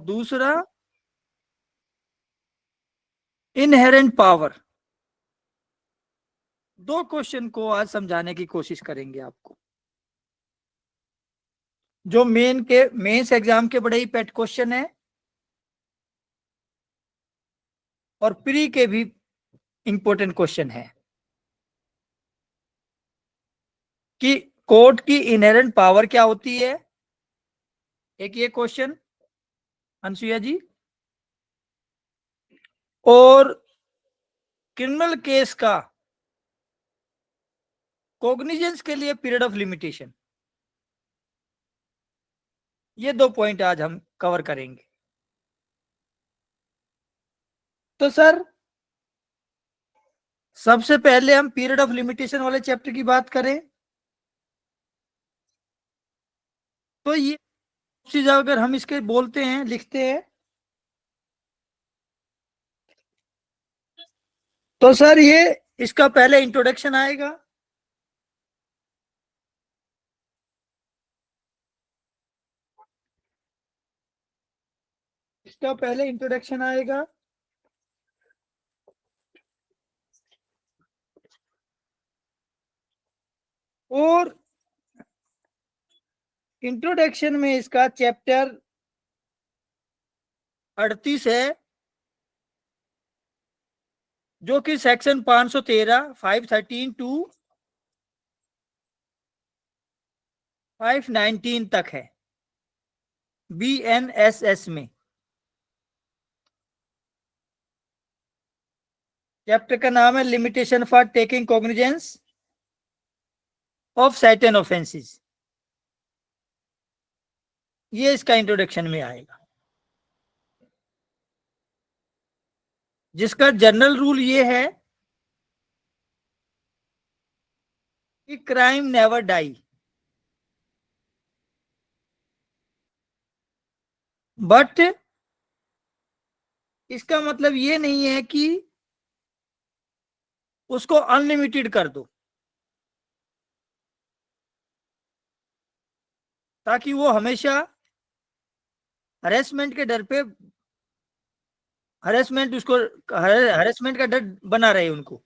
दूसरा inherent power. दो question को आज समझाने की कोशिश करेंगे आपको, जो मेंस एग्जाम के बड़े ही पेट क्वेश्चन है और प्री के भी इंपॉर्टेंट क्वेश्चन है कि कोड की इनहेरेंट पावर क्या होती है। एक ये क्वेश्चन अनसुईया जी, और क्रिमिनल केस का कॉग्निजेंस के लिए पीरियड ऑफ लिमिटेशन। ये दो पॉइंट आज हम कवर करेंगे। तो सर सबसे पहले हम पीरियड ऑफ लिमिटेशन वाले चैप्टर की बात करें तो ये चीज अगर हम इसके बोलते हैं, लिखते हैं, तो सर ये इसका पहले इंट्रोडक्शन आएगा, इसका पहले इंट्रोडक्शन आएगा, और इंट्रोडक्शन में इसका चैप्टर 38 है, जो कि सेक्शन 513 513 टू 519 तक है BNSS में। चैप्टर का नाम है limitation for taking cognizance of certain offences. ये इसका इंट्रोडक्शन में आएगा, जिसका जनरल रूल ये है कि क्राइम नेवर डाई, बट इसका मतलब ये नहीं है कि उसको अनलिमिटेड कर दो ताकि वो हमेशा हरेसमेंट के डर पे, हरेसमेंट का डर बना रहे उनको।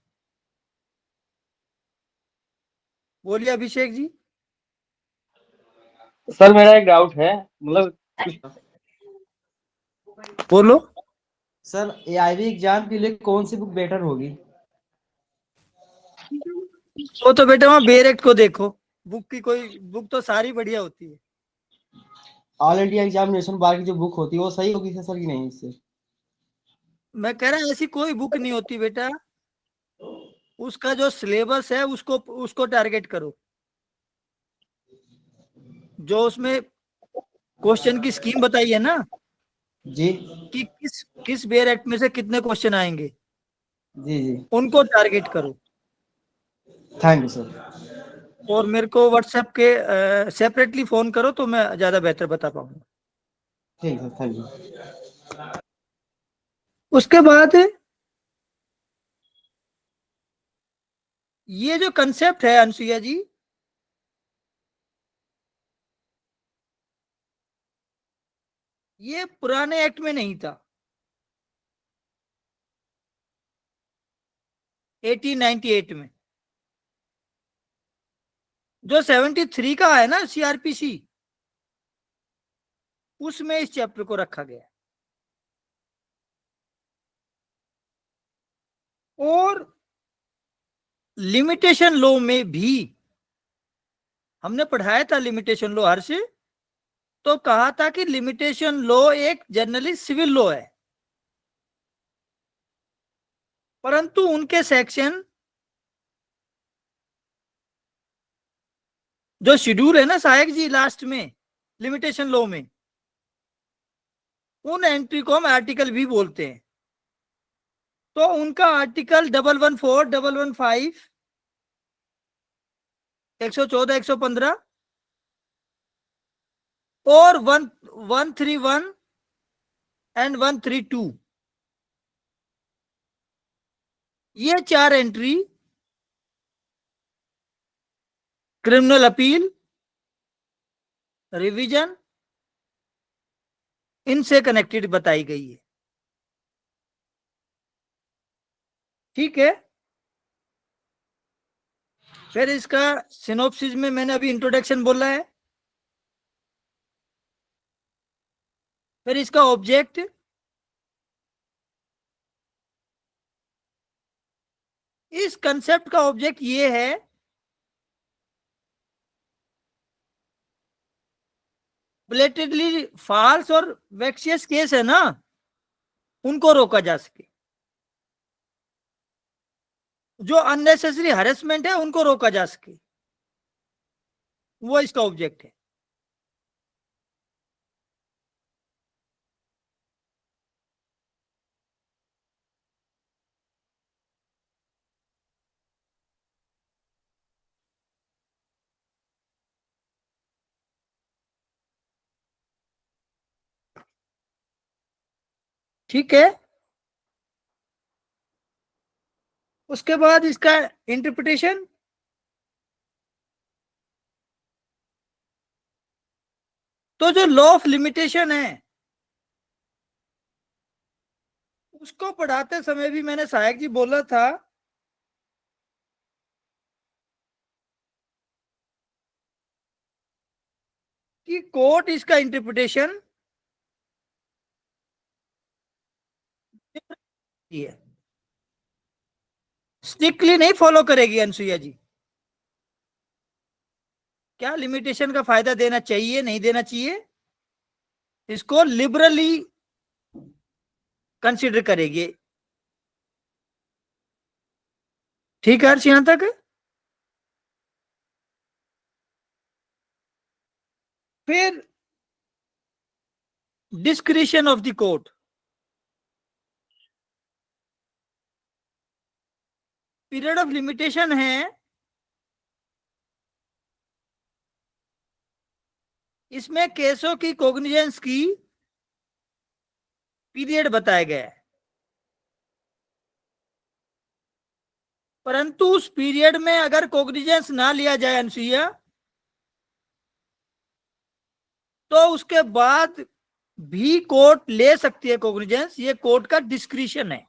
बोलिए अभिषेक जी। सर मेरा एक डाउट है, मतलब बोलो सर एआईबी एग्जाम के लिए कौन सी बुक बेटर होगी? तो बेटा वहां बेरेक्ट को देखो, बुक की कोई बुक तो सारी बढ़िया होती है। ऑल इंडिया एग्जामिनेशन बार की जो बुक होती है वो सही होगी सर कि नहीं? इससे मैं कह रहा हूं ऐसी कोई बुक नहीं होती बेटा, उसका जो सिलेबस है उसको उसको टारगेट करो, जो उसमें क्वेश्चन की स्कीम बताई है ना जी कि किस किस बेर एक्ट में से कितने क्वेश्चन आएंगे, जी जी, उनको टारगेट करो। Thank you sir. और मेरे को व्हाट्सएप के सेपरेटली फोन करो तो मैं ज्यादा बेहतर बता पाऊंगा। ठीक है, थैंक यू। उसके बाद ये जो कंसेप्ट है अनसुईया जी, ये पुराने एक्ट में नहीं था, 1898 में। जो 73 का है ना CRPC, उसमें इस चैप्टर को रखा गया। और लिमिटेशन लॉ में भी हमने पढ़ाया था लिमिटेशन लॉ हर से, तो कहा था कि लिमिटेशन लॉ एक जनरली सिविल लॉ है, परंतु उनके सेक्शन जो शेड्यूल है ना सहायक जी लास्ट में लिमिटेशन लॉ में, उन एंट्री को हम आर्टिकल भी बोलते हैं। तो उनका आर्टिकल 114, 115, 114, 115 और 131 एंड 132, ये चार एंट्री क्रिमिनल अपील, रिवीजन, इनसे कनेक्टेड बताई गई है। ठीक है, फिर इसका सिनोप्सिस में मैंने अभी इंट्रोडक्शन बोला है, फिर इसका ऑब्जेक्ट, इस कंसेप्ट का ऑब्जेक्ट ये है ब्लेटेडली फॉल्स और वेक्सियस केस है ना, उनको रोका जा सके, जो अननेसेसरी हरेसमेंट है उनको रोका जा सके, वो इसका ऑब्जेक्ट है। ठीक है, उसके बाद इसका इंटरप्रिटेशन, तो जो लॉ ऑफ लिमिटेशन है उसको पढ़ाते समय भी मैंने सहायक जी बोला था कि कोर्ट इसका इंटरप्रिटेशन है, स्ट्रिक्टली नहीं फॉलो करेगी अनसुईया जी। क्या लिमिटेशन का फायदा देना चाहिए नहीं देना चाहिए, इसको लिबरली कंसिडर करेगी। ठीक है हर्ष, यहां तक। फिर discretion of the court, period of limitation है, इसमें केसों की कोग्निजेंस की पीरियड बताया गया है, परंतु उस पीरियड में अगर कोग्निजेंस ना लिया जाए अनसुईया, तो उसके बाद भी कोर्ट ले सकती है कोग्निजेंस, ये कोर्ट का डिस्क्रिशन है।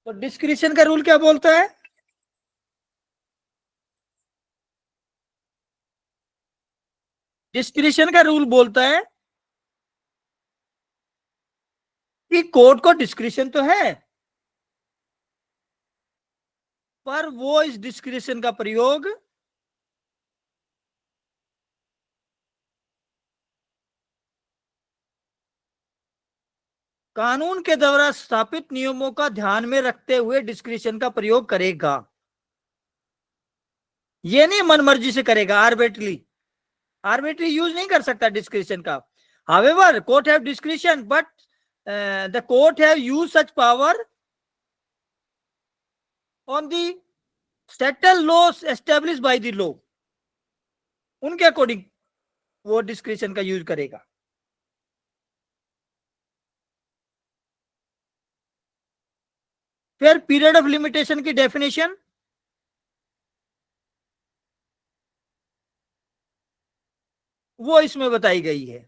तो डिस्क्रिशन का रूल क्या बोलता है, डिस्क्रिशन का रूल बोलता है कि कोर्ट को डिस्क्रिशन तो है, पर वो इस डिस्क्रिशन का प्रयोग कानून के द्वारा स्थापित नियमों का ध्यान में रखते हुए डिस्क्रिशन का प्रयोग करेगा। ये नहीं मनमर्जी से करेगा, आर्बिट्रली, आर्बिट्री यूज नहीं कर सकता डिस्क्रिशन का। However court have discretion, but the court have use such power on the settle loss establish by the law, उनके अकॉर्डिंग वो डिस्क्रिशन का यूज करेगा। फिर पीरियड ऑफ लिमिटेशन की डेफिनेशन, वो इसमें बताई गई है,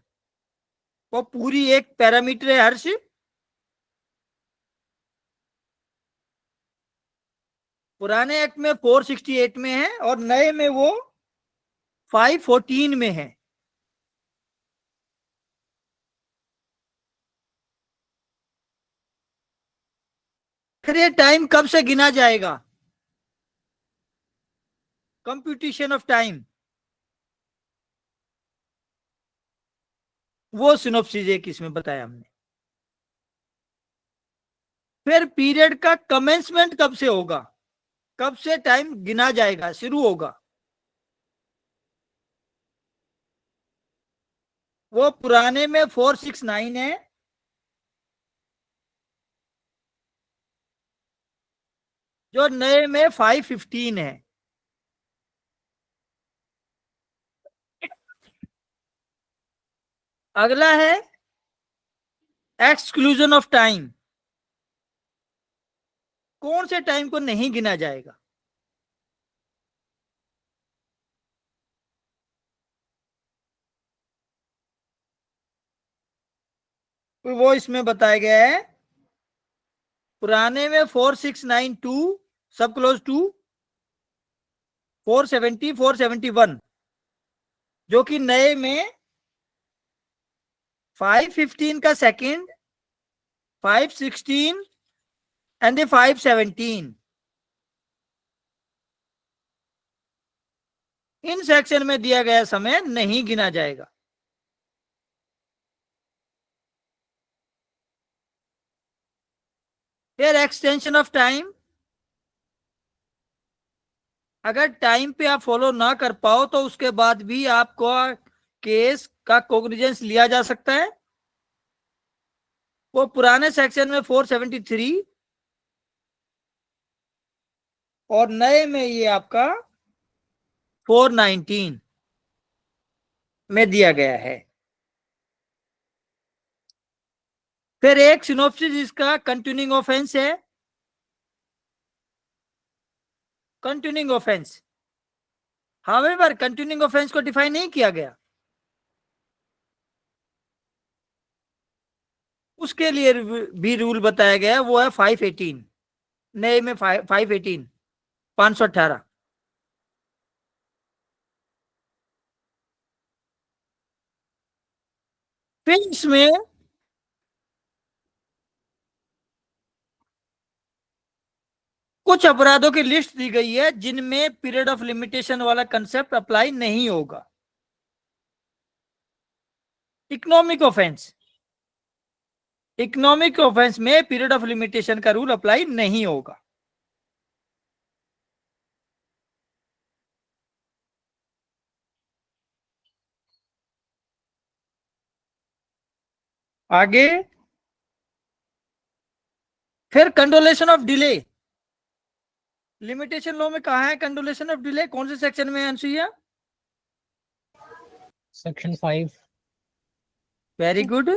वो पूरी एक पैरामीटर है हर्ष। पुराने एक्ट में 468 में है और नए में वो 514 में है। फिर ये टाइम कब से गिना जाएगा, कंप्यूटेशन ऑफ टाइम, वो सिनोप्सिस एक इसमें बताया हमने। फिर पीरियड का कमेंसमेंट कब से होगा, कब से टाइम गिना जाएगा, शुरू होगा, वो पुराने में 469 है, जो नए में 515 है। अगला है एक्सक्लूजन ऑफ टाइम, कौन से टाइम को नहीं गिना जाएगा। वो इसमें बताया गया है। पुराने में 4692 सब क्लोज टू 470 471, जो कि नए में 515 का सेकंड, 516 एंड 517 इन सेक्शन में दिया गया समय नहीं गिना जाएगा। फिर एक्सटेंशन ऑफ टाइम, अगर टाइम पे आप फॉलो ना कर पाओ तो उसके बाद भी आपको केस का कोग्निजेंस लिया जा सकता है। वो पुराने सेक्शन में 473 और नए में ये आपका 419 में दिया गया है। फिर एक सिनोप्सिस इसका कंटिन्यूइंग ऑफेंस है। Continuing offence, however continuing offence को डिफाइन नहीं किया गया, उसके लिए भी रूल बताया गया है, वो है 518, नए में 518 518। फिर इसमें कुछ अपराधों की लिस्ट दी गई है जिनमें पीरियड ऑफ लिमिटेशन वाला कंसेप्ट अप्लाई नहीं होगा। इकोनॉमिक ऑफेंस, इकोनॉमिक ऑफेंस में पीरियड ऑफ लिमिटेशन का रूल अप्लाई नहीं होगा। आगे फिर कंडोलेशन ऑफ डिले, लिमिटेशन लॉ में कहा है कंडोलेशन ऑफ डिले, कौन से सेक्शन में है Anusuiya? Section 5। Very good,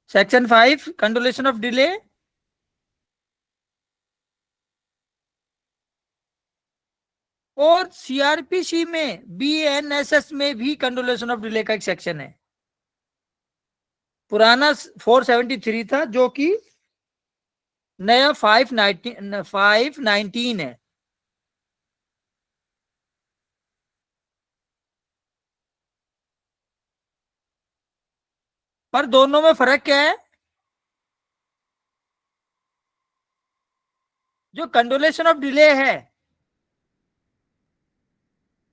section 5 condonation of delay. और सीआरपीसी में बीएनएसएस में भी कंडोलेशन ऑफ डिले का एक सेक्शन है। पुराना 473 था जो कि नया 519 है। पर दोनों में फर्क क्या है? जो कंडोलेशन ऑफ डिले है,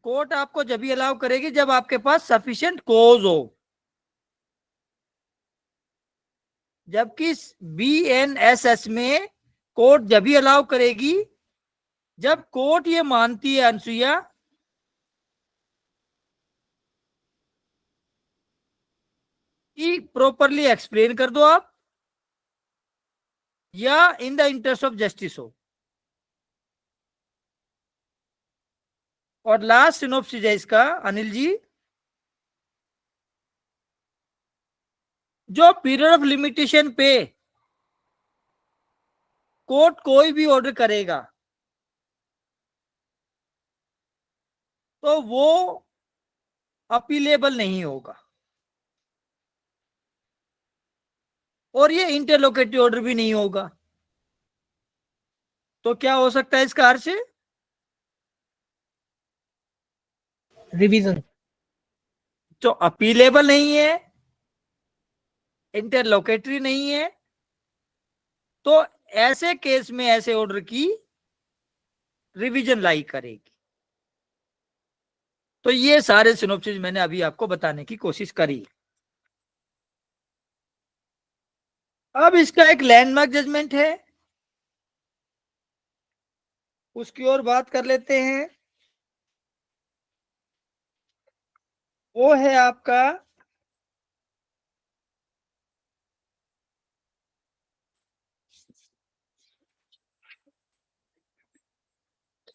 कोर्ट आपको जब भी अलाउ करेगी जब आपके पास सफिशिएंट कोज हो, जबकि बीएनएसएस में कोर्ट जब भी अलाउ करेगी जब कोर्ट ये मानती है अनुसुईया कि प्रॉपरली एक्सप्लेन कर दो आप, या इन द इंटरेस्ट ऑफ जस्टिस हो। और लास्ट सिनोप्सिस है इसका अनिल जी, जो पीरियड ऑफ लिमिटेशन पे कोर्ट कोई भी ऑर्डर करेगा तो वो अपीलेबल नहीं होगा, और ये इंटरलोकेटरी ऑर्डर भी नहीं होगा। तो क्या हो सकता है इसका अर्थ? रिवीजन। तो अपीलेबल नहीं है, इंटरलोकेटरी नहीं है, तो ऐसे केस में ऐसे ऑर्डर की रिवीजन लाई करेगी। तो ये सारे सिनोप्सिस मैंने अभी आपको बताने की कोशिश करी। अब इसका एक लैंडमार्क जजमेंट है, उसकी ओर बात कर लेते हैं। वो है आपका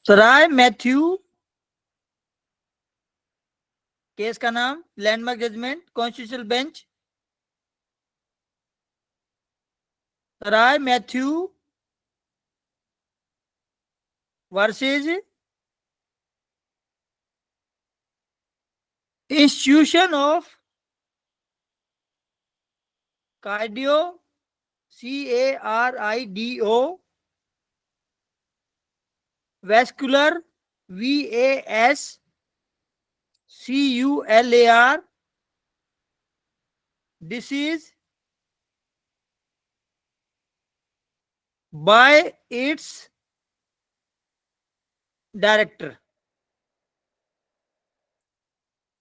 सराय मैथ्यू, केस का नाम landmark judgment constitutional bench, Sarah Mathew versus institution of cardio, CARIDO, vascular, VASCULAR, disease by its director.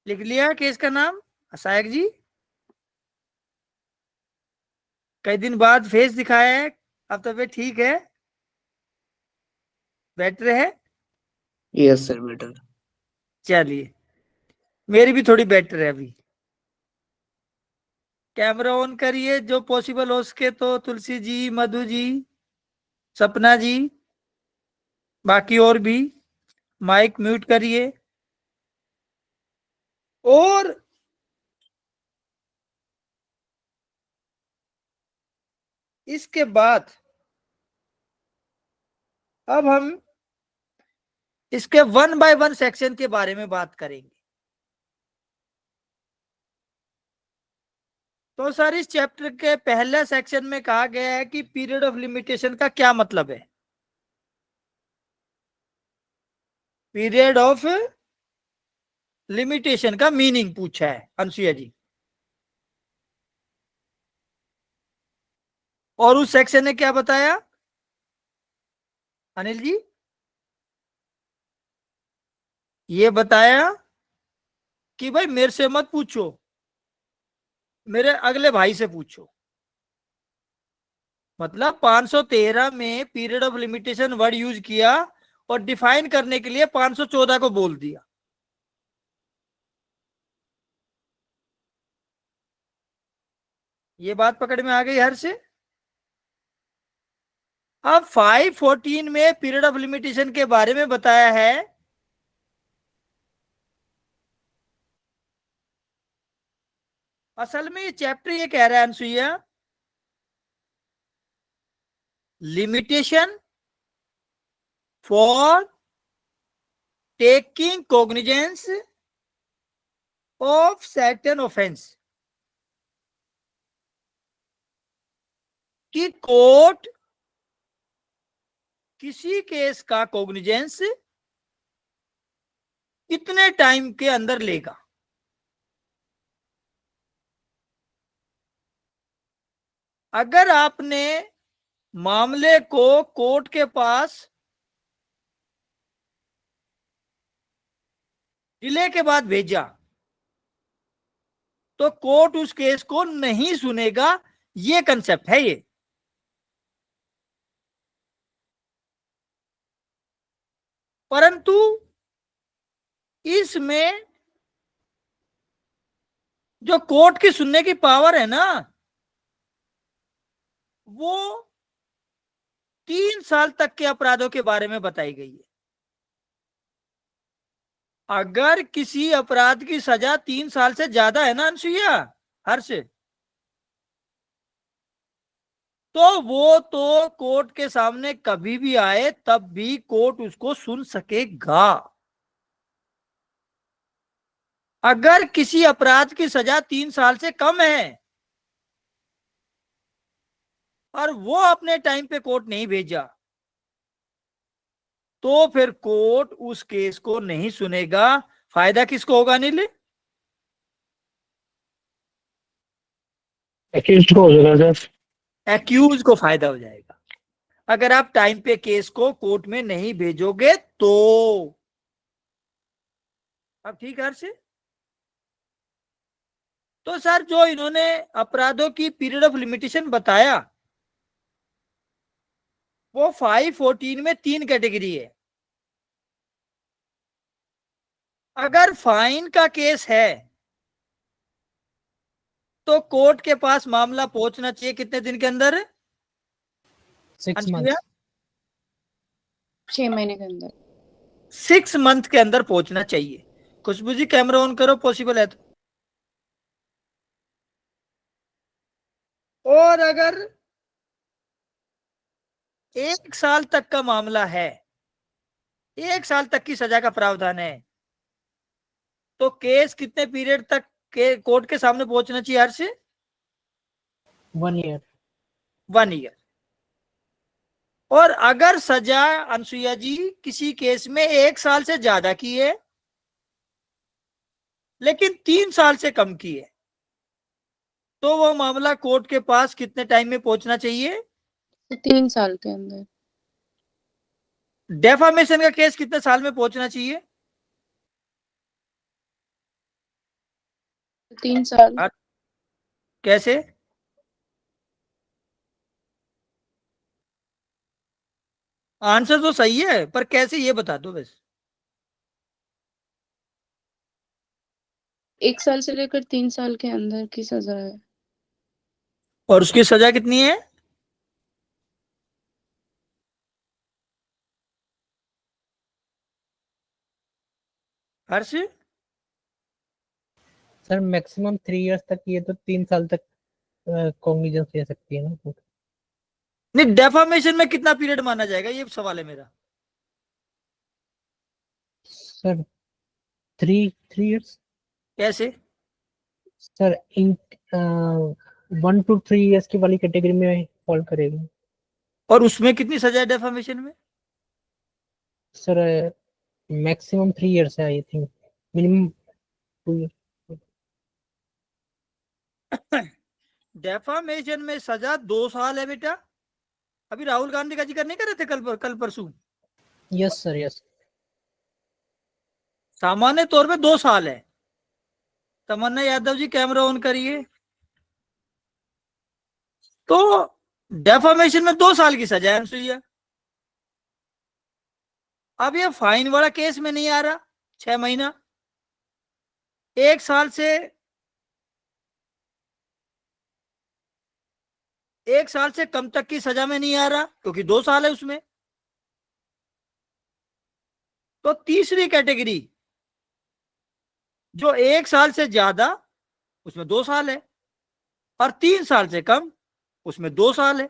लिख लिया केस का नाम असायक जी? कई दिन बाद फेस दिखाया है, अब तबीयत ठीक है, बेटर है? Yes sir better. चलिए, मेरी भी थोड़ी बेटर है अभी। कैमरा ऑन करिए जो पॉसिबल हो सके तो, तुलसी जी, मधु जी, सपना जी, बाकी और भी। माइक म्यूट करिए। और इसके बाद अब हम इसके 1 बाय 1 सेक्शन के बारे में बात करेंगे। तो सर, इस चैप्टर के पहले सेक्शन में कहा गया है कि पीरियड ऑफ लिमिटेशन का क्या मतलब है। पीरियड ऑफ लिमिटेशन का मीनिंग पूछा है अनसुया जी। और उस सेक्शन ने क्या बताया अनिल जी? ये बताया कि भाई मेरे से मत पूछो, मेरे अगले भाई से पूछो। मतलब 513 में period of limitation word use किया और डिफाइन करने के लिए 514 को बोल दिया। ये बात पकड़ में आ गई हर से? अब 514 में पीरियड ऑफ लिमिटेशन के बारे में बताया है। असल में ये चैप्टर ये कह रहा है Anasuya, limitation for taking cognizance of certain offence, कि कोर्ट किसी केस का कॉग्निजेंस कितने टाइम के अंदर लेगा। अगर आपने मामले को कोर्ट के पास डिले के बाद भेजा तो कोर्ट उस केस को नहीं सुनेगा। ये कंसेप्ट है ये। परंतु इसमें जो कोर्ट की सुनने की पावर है ना, वो 3 साल तक के अपराधों के बारे में बताई गई है। अगर किसी अपराध की सजा 3 साल से ज्यादा है ना अनसुईया, हर्ष, तो वो तो कोर्ट के सामने कभी भी आए तब भी कोर्ट उसको सुन सकेगा। अगर किसी अपराध की सजा 3 साल से कम है और वो अपने टाइम पे कोर्ट नहीं भेजा तो फिर कोर्ट उस केस को नहीं सुनेगा। फायदा किसको होगा नील? एक्यूज्ड को हो जाएगा सर। एक्यूज को फायदा हो जाएगा अगर आप टाइम पे केस को कोर्ट में नहीं भेजोगे तो। अब ठीक है हर्ष? तो सर, जो इन्होंने अपराधों की पीरियड ऑफ लिमिटेशन बताया वो 514 में 3 कैटेगरी है। अगर फाइन का केस है तो कोर्ट के पास मामला पहुंचना चाहिए कितने दिन के अंदर? 6 मंथ, 6 महीने के अंदर। 6 मंथ के अंदर पहुंचना चाहिए। खुशबू जी, कैमरा ऑन करो, पॉसिबल है तो। और अगर 1 साल तक का मामला है, 1 साल तक की सजा का प्रावधान है, तो केस कितने पीरियड तक के कोर्ट के सामने पहुंचना चाहिए हर से? 1 year. 1 ईयर। और अगर सजा अनसुईया जी किसी केस में 1 साल से ज्यादा की है लेकिन 3 साल से कम की है, तो वो मामला कोर्ट के पास कितने टाइम में पहुंचना चाहिए? 3 साल के अंदर। डेफामेशन का केस कितने साल में पहुंचना चाहिए? 3 साल। कैसे? आंसर तो सही है पर कैसे ये बता दो बस। 1 साल से लेकर 3 साल के अंदर की सजा है। और उसकी सजा कितनी है? हर्ष? सर मैक्सिमम 3 इयर्स तक ये तो 3 साल तक कॉग्निजेंस ले सकती है ना। नहीं, डेफामेशन में कितना पीरियड माना जाएगा, ये सवाल है मेरा। Sir 3 years. कैसे? सर इन 1 to 3 इयर्स की वाली कैटेगरी में फॉल करेगा। और उसमें कितनी सजा है डेफामेशन में? सर मैक्सिमम 3 इयर्स है I think, minimum 2 years. Defamation में सजा 2 साल है बेटा। अभी राहुल गांधी का जिक्र नहीं कर रहे थे कल परसों? Yes sir yes. सामान्य तौर पे 2 साल है। तमन्ना यादव जी कैमरा ऑन करिए। तो डेफामेशन में 2 साल की सजा है अनुसुईया। अब ये फाइन वाला केस में नहीं आ रहा 6 महीना, 1 साल से 1 साल से कम तक की सजा में नहीं आ रहा क्योंकि 2 साल है उसमें। तो तीसरी कैटेगरी जो 1 साल से ज्यादा उसमें 2 साल है और 3 साल से कम उसमें 2 साल है।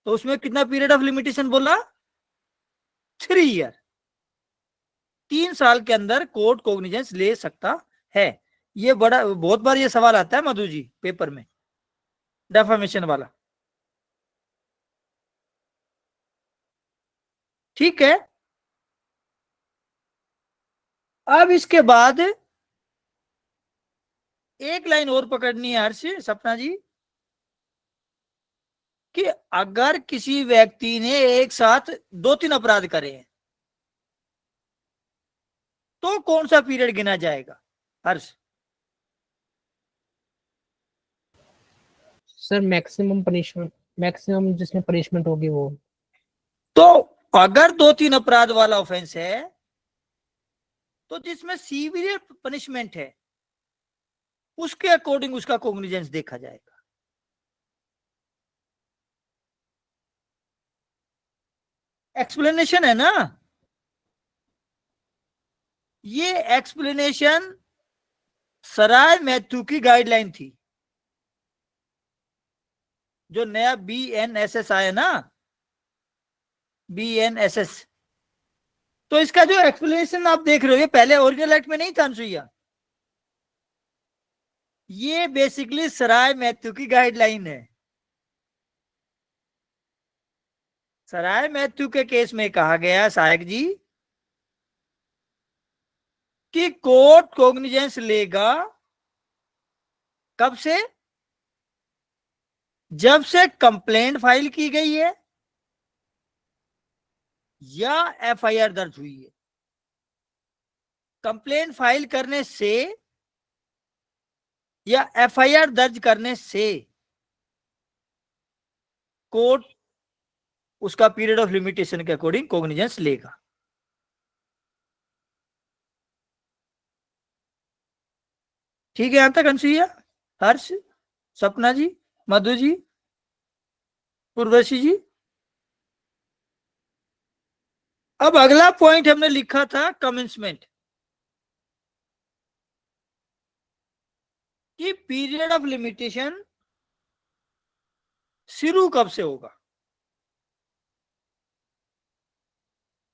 तो उसमें कितना पीरियड ऑफ लिमिटेशन बोला? 3 ईयर। 3 साल के अंदर कोर्ट कॉग्निजेंस ले सकता है। ये बड़ा बहुत बार ये सवाल आता है मधु जी पेपर में, डेफामेशन वाला। ठीक है। अब इसके बाद एक लाइन और पकड़नी है हर्ष सपना जी कि अगर किसी व्यक्ति ने एक साथ 2-3 अपराध करे हैं तो कौन सा पीरियड गिना जाएगा हर्ष? सर मैक्सिमम जिसमें पनिशमेंट होगी वो। तो अगर 2-3 अपराध वाला ऑफेंस है तो जिसमें सीवियर पनिशमेंट है उसके अकॉर्डिंग उसका कॉग्निजेंस देखा जाएगा। एक्सप्लेनेशन है ना? ये एक्सप्लेनेशन सराय मैथ्यू की गाइडलाइन थी, जो नया BNSS आया ना, BNSS। तो इसका जो एक्सप्लेनेशन आप देख रहे हो ये पहले ओरिजिनल एक्ट में नहीं था अनुसुईया। ये बेसिकली सराय मैथ्यू की गाइडलाइन है। सराय मैथ्यू के केस में कहा गया सहायक जी कि कोर्ट कॉग्निजेंस लेगा कब से? जब से कंप्लेंट फाइल की गई है या FIR दर्ज हुई है। कंप्लेंट फाइल करने से या FIR दर्ज करने से कोर्ट उसका पीरियड ऑफ लिमिटेशन के अकॉर्डिंग कॉग्निजेंस लेगा। ठीक है यहां तक अनुसुईया, हर्ष, सपना जी, मधु जी, उर्वशी जी। अब अगला पॉइंट हमने लिखा था कमेंसमेंट, कि पीरियड ऑफ लिमिटेशन शुरू कब से होगा।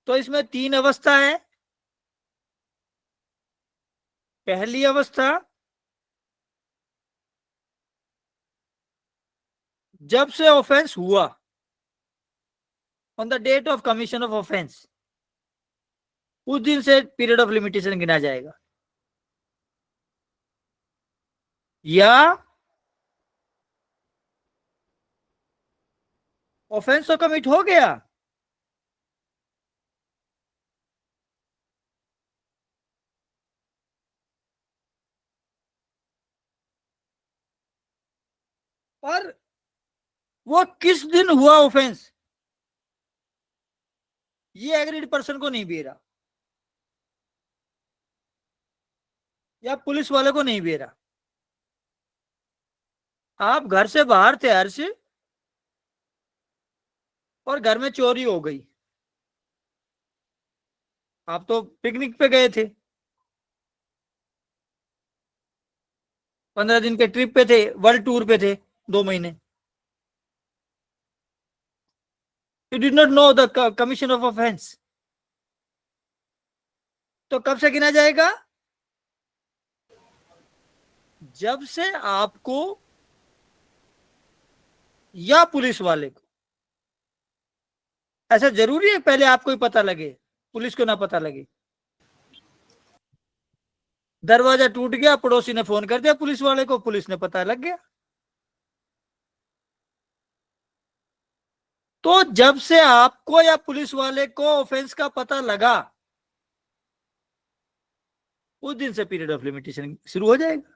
तो इसमें 3 अवस्था है। पहली अवस्था जब से ऑफेंस हुआ, on the date of commission of offence, उस दिन से पीरियड ऑफ लिमिटेशन गिना जाएगा। या ऑफेंस तो कमिट हो गया, पर वो किस दिन हुआ ऑफेंस, ये एग्रीड पर्सन को नहीं बेरा, या पुलिस वाले को नहीं बेरा। आप घर से बाहर थे हर्ष, और घर में चोरी हो गई। आप तो पिकनिक पे गए थे, 15 दिन के ट्रिप पे थे, वर्ल्ड टूर पे थे, 2 महीने। You did not know the commission of offence. तो कब से गिना जाएगा? जब से आपको या पुलिस वाले को, ऐसा जरूरी है पहले आपको ही पता लगे, पुलिस को ना पता लगे। दरवाजा टूट गया, पड़ोसी ने फोन कर दिया पुलिस वाले को, पुलिस ने पता लग गया। तो जब से आपको या पुलिस वाले को ऑफेंस का पता लगा, उस दिन से पीरियड ऑफ लिमिटेशन शुरू हो जाएगा।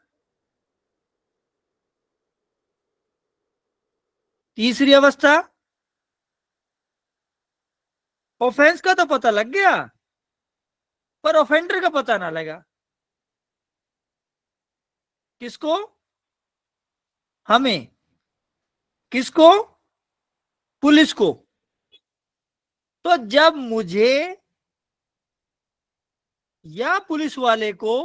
तीसरी अवस्था, ऑफेंस का तो पता लग गया, पर ऑफेंडर का पता ना लगा। किसको? हमें। किसको? पुलिस को। तो जब मुझे या पुलिस वाले को,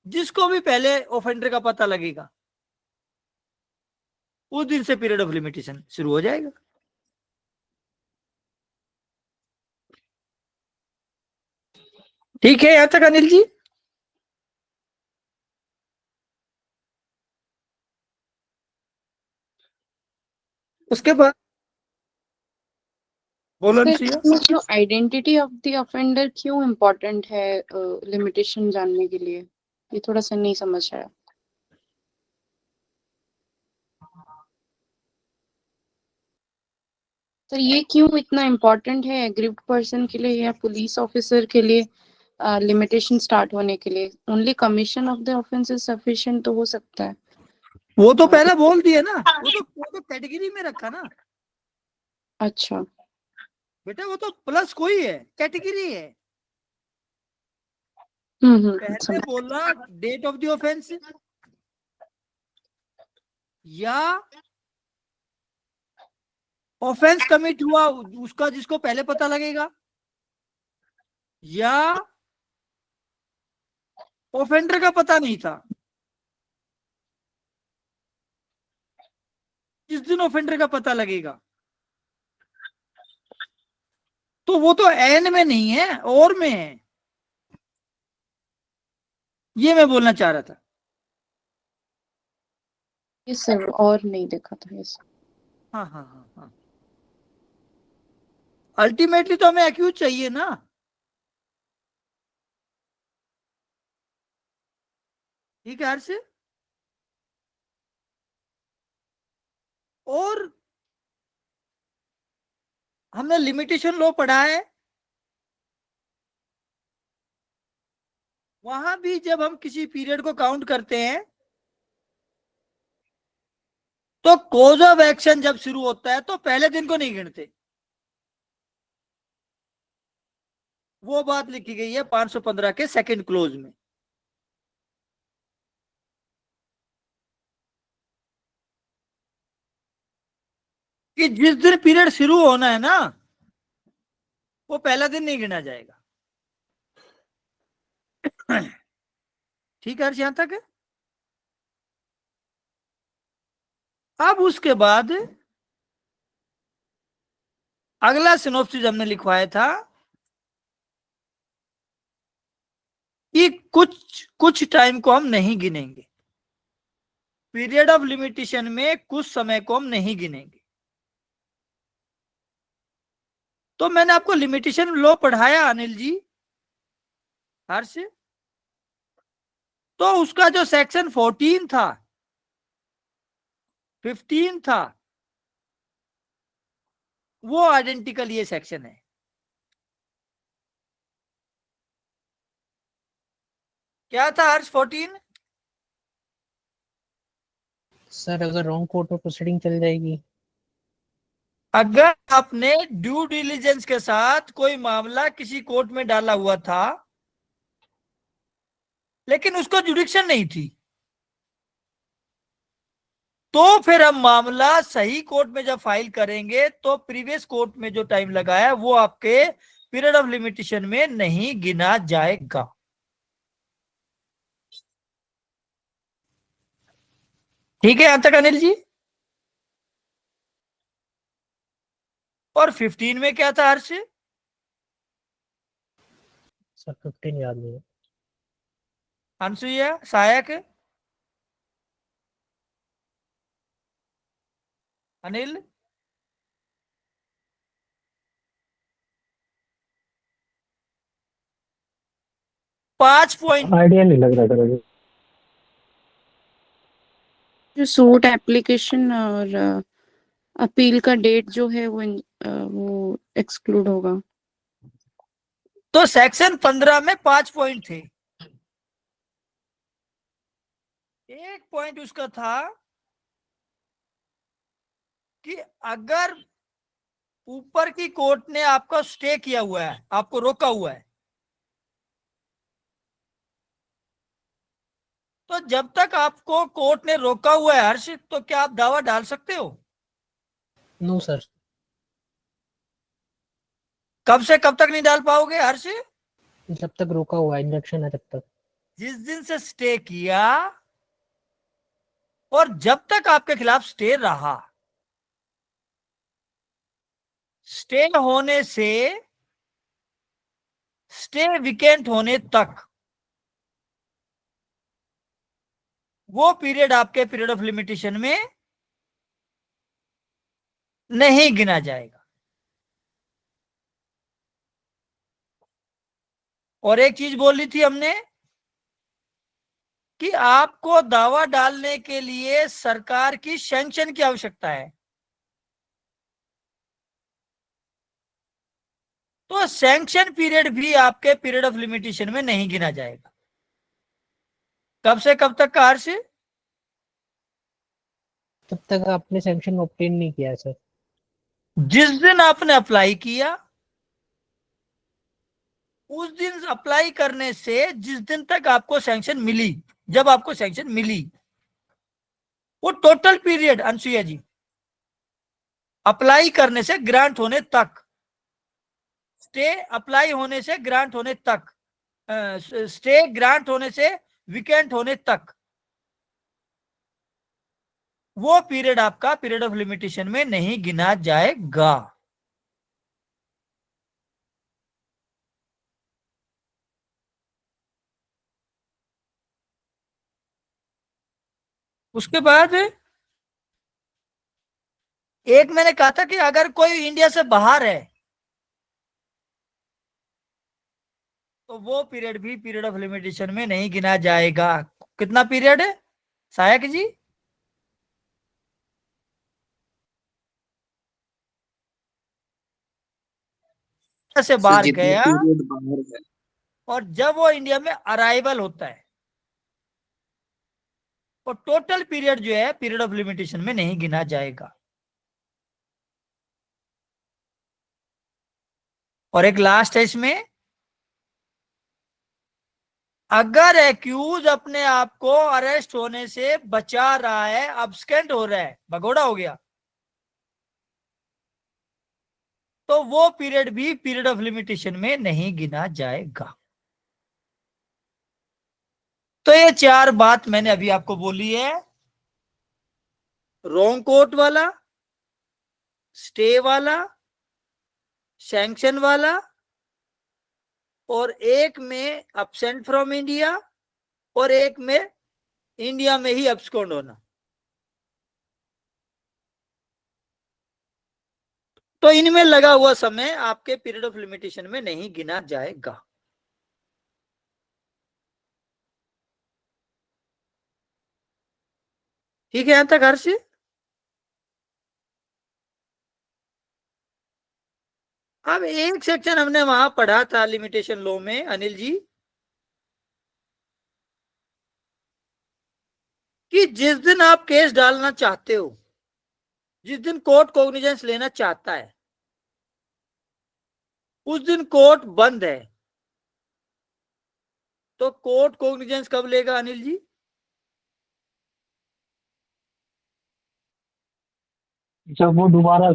जिसको भी पहले ऑफेंडर का पता लगेगा, उस दिन से पीरियड ऑफ लिमिटेशन शुरू हो जाएगा। ठीक है यहां तक अनिल जी? उसके बाद बोलो Anusuiya. Identity of the offender क्यों इम्पोर्टेंट है लिमिटेशन जानने के लिए? ये थोड़ा सा नहीं समझ आया। सर ये क्यों इतना इम्पोर्टेंट है एग्रीव्ड पर्सन के लिए या पुलिस ऑफिसर के लिए लिमिटेशन स्टार्ट होने के लिए? Only commission of the offence is sufficient तो हो सकता है। वो तो पहले बोल दिए ना, वो तो कैटेगरी में रखा ना अच्छा बेटा, वो तो प्लस कोई है, कैटेगरी है। पहले समझ। बोला डेट ऑफ द ऑफेंस, या ऑफेंस कमिट हुआ उसका जिसको पहले पता लगेगा, या ऑफेंडर का पता नहीं था, जिस दिन ऑफेंडर का पता लगेगा। तो वो तो एन में नहीं है, और में है। ये मैं बोलना चाह रहा था। यस सर, और नहीं देखा था। यस हाँ हाँ हाँ हाँ। अल्टीमेटली तो हमें एक्यूज चाहिए ना। ठीक है हर्ष? और हमने लिमिटेशन लॉ पढ़ा है, वहां भी जब हम किसी पीरियड को काउंट करते हैं, तो कोज ऑफ एक्शन जब शुरू होता है तो पहले दिन को नहीं गिनते। वो बात लिखी गई है 515 के सेकंड क्लोज में। कि जिस दिन पीरियड शुरू होना है ना, वो पहला दिन नहीं गिना जाएगा। ठीक है हर्ष, यहां तक है? अब उसके बाद अगला सिनॉप्सिस हमने लिखवाया था कि कुछ टाइम को हम नहीं गिनेंगे। पीरियड ऑफ लिमिटेशन में कुछ समय को हम नहीं गिनेंगे। तो मैंने आपको लिमिटेशन लॉ पढ़ाया अनिल जी, हर्ष, तो उसका जो सेक्शन 14 था, 15 था, वो आइडेंटिकल ये सेक्शन है। क्या था हर्ष 14? सर अगर रॉन्ग कोर्ट में प्रोसीडिंग चल जाएगी। अगर आपने ड्यू डिलिजेंस के साथ कोई मामला किसी कोर्ट में डाला हुआ था लेकिन उसको जुडिक्शन नहीं थी, तो फिर हम मामला सही कोर्ट में जब फाइल करेंगे तो प्रीवियस कोर्ट में जो टाइम लगाया वो आपके पीरियड ऑफ लिमिटेशन में नहीं गिना जाएगा। ठीक है यहां तक अनिल जी? और 15 में क्या था हर्ष? सर 15 याद नहीं है। अनसुईया, सहायक, अनिल? पांच पॉइंट आइडिया नहीं लग रहा था मुझे। जो सूट एप्लीकेशन और अपील का डेट जो है वो एक्सक्लूड होगा। तो सेक्शन 15 में 5 पॉइंट थे। एक पॉइंट उसका था कि अगर ऊपर की कोर्ट ने आपका स्टे किया हुआ है, आपको रोका हुआ है, तो जब तक आपको कोर्ट ने रोका हुआ है हर्ष, तो क्या आप दावा डाल सकते हो? No sir. कब से कब तक नहीं डाल पाओगे हर्ष? जब तक रोका हुआ इंजंक्शन है तब तक। जिस दिन से स्टे किया और जब तक आपके खिलाफ स्टे रहा, स्टे होने से स्टे विकेंट होने तक वो पीरियड आपके पीरियड ऑफ लिमिटेशन में नहीं गिना जाएगा। और एक चीज बोली थी हमने कि आपको दावा डालने के लिए सरकार की सैंक्शन की आवश्यकता है। तो सैंक्शन पीरियड भी आपके पीरियड ऑफ लिमिटेशन में नहीं गिना जाएगा। कब से कब तक का हर्ष? तब तक आपने सैंक्शन ऑब्टेन नहीं किया है सर। जिस दिन आपने अप्लाई किया उस दिन अप्लाई करने से जिस दिन तक आपको सैंक्शन मिली, जब आपको सैंक्शन मिली, वो टोटल पीरियड अनसुईया जी, अप्लाई करने से ग्रांट होने तक, स्टे अप्लाई होने से ग्रांट होने तक, स्टे ग्रांट होने से विकेंट होने तक, वो पीरियड आपका पीरियड ऑफ लिमिटेशन में नहीं गिना जाएगा। उसके बाद एक मैंने कहा था कि अगर कोई इंडिया से बाहर है तो वो पीरियड भी पीरियड ऑफ लिमिटेशन में नहीं गिना जाएगा। कितना पीरियड है सहायक जी? से सर बाहर जितने गया पीरियड बाहर है और जब वो इंडिया में अराइवल होता है तो टोटल पीरियड जो है पीरियड ऑफ लिमिटेशन में नहीं गिना जाएगा। और एक लास्ट है इसमें, अगर एक्यूज अपने आप को अरेस्ट होने से बचा रहा है, अब्सकेंड हो रहा है, भगोड़ा हो गया, तो वो पीरियड भी पीरियड ऑफ लिमिटेशन में नहीं गिना जाएगा। तो ये 4 बात मैंने अभी आपको बोली है। रॉन्ग कोर्ट वाला, स्टे वाला, सैंक्शन वाला, और एक में अब्सेंट फ्रॉम इंडिया, और एक में इंडिया में ही अब्सकॉन्ड होना। तो इनमें लगा हुआ समय आपके पीरियड ऑफ लिमिटेशन में नहीं गिना जाएगा। ठीक है यहां तक हर्ष? अब एक सेक्शन हमने वहां पढ़ा था लिमिटेशन लॉ में अनिल जी, कि जिस दिन आप केस डालना चाहते हो, जिस दिन कोर्ट कॉग्निजेंस लेना चाहता है, उस दिन कोर्ट बंद है, तो कोर्ट कॉग्निजेंस कब लेगा अनिल जी? जब वो दोबारा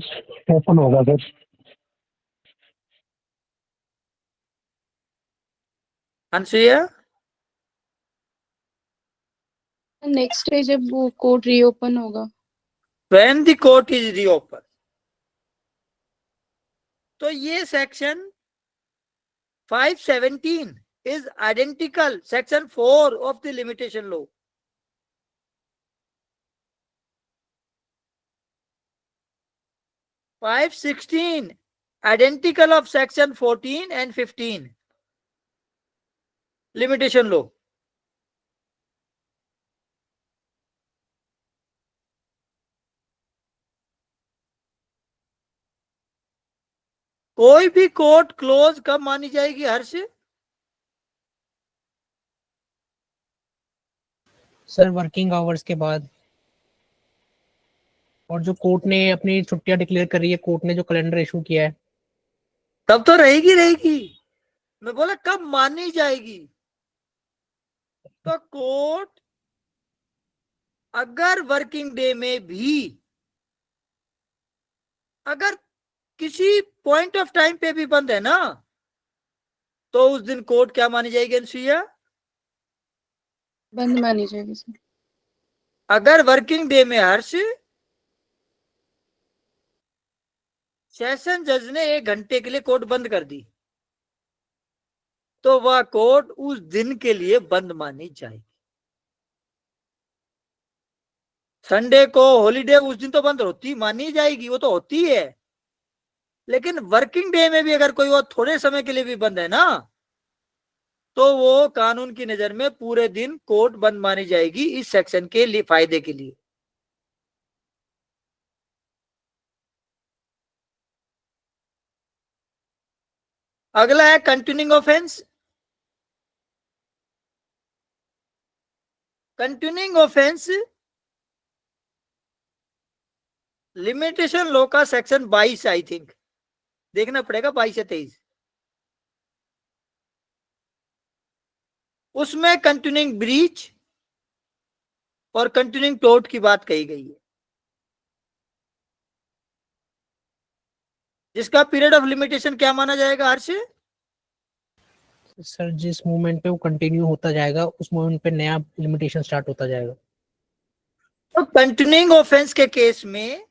ओपन होगा सर। अनसुईया? नेक्स्ट डे जब वो कोर्ट रीओपन होगा। When the court is reopen. तो ये section 517 is identical section 4 of the limitation law. Five 16 identical of section 14 and 15 limitation law. कोई भी कोर्ट क्लोज कब मानी जाएगी हर्ष? सर वर्किंग आवर्स के बाद। और जो कोर्ट ने अपनी छुट्टियां डिक्लेयर करी है, कोर्ट ने जो कैलेंडर इशू किया है, तब तो रहेगी रहेगी। मैं बोला कब मानी जाएगी। तो कोर्ट अगर वर्किंग डे में भी अगर किसी पॉइंट ऑफ टाइम पे भी बंद है ना, तो उस दिन कोर्ट क्या मानी जाएगी अनसुईया? बंद मानी जाएगी सर। अगर वर्किंग डे में हर्ष सेशन जज ने 1 घंटे के लिए कोर्ट बंद कर दी, तो वह कोर्ट उस दिन के लिए बंद मानी जाएगी। संडे को हॉलीडे, उस दिन तो बंद होती मानी जाएगी, वो तो होती है। लेकिन वर्किंग डे में भी अगर कोई वो थोड़े समय के लिए भी बंद है ना, तो वो कानून की नजर में पूरे दिन कोर्ट बंद मानी जाएगी, इस सेक्शन के लिए फायदे के लिए। अगला है continuing offence. Continuing offence limitation law का सेक्शन 22 आई थिंक, देखना पड़ेगा 22 या 23। उसमें कंटिन्यूइंग ब्रीच और कंटिन्यूइंग टोर्ट की बात कही गई है, जिसका पीरियड ऑफ लिमिटेशन क्या माना जाएगा हर्ष? सर जिस मूवमेंट पे वो कंटिन्यू होता जाएगा, उस मूवमेंट पे नया लिमिटेशन स्टार्ट होता जाएगा। तो कंटिन्यूइंग ऑफेंस के केस में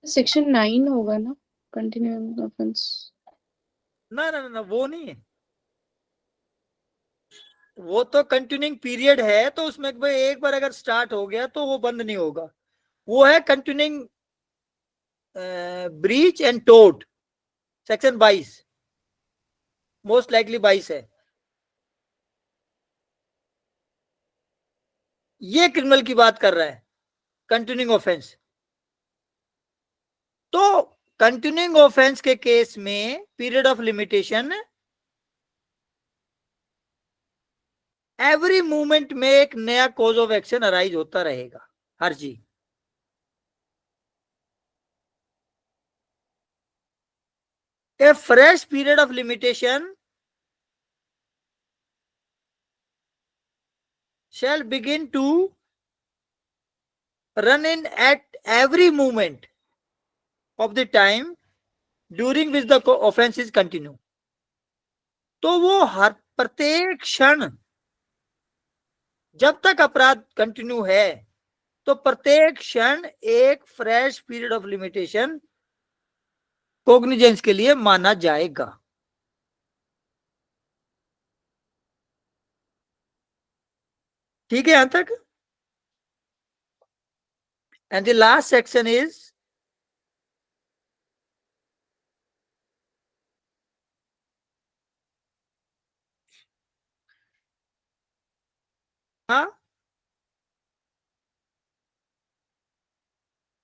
सेक्शन 9 होगा ना कंटिन्यूइंग ऑफेंस? ना ना ना, वो नहीं है। वो तो कंटिन्यूइंग पीरियड है, तो उसमें एक बार अगर स्टार्ट हो गया तो वो बंद नहीं होगा। वो है continuing breach and tort, section 22, most likely 22 है। ये क्रिमिनल की बात कर रहा है, कंटिन्यूइंग ऑफेंस। तो कंटिन्यूइंग ऑफेंस के केस में period of limitation every movement में एक नया कॉज ऑफ एक्शन अराइज होता रहेगा हर जी। A fresh period of limitation shall begin to run in at every moment of the time during which the offense is continue। तो वो हर प्रत्येक क्षण जब तक अपराध कंटिन्यू है, तो प्रत्येक क्षण एक fresh period of limitation cognizance के लिए माना जाएगा। ठीक है यहां तक? And the last section is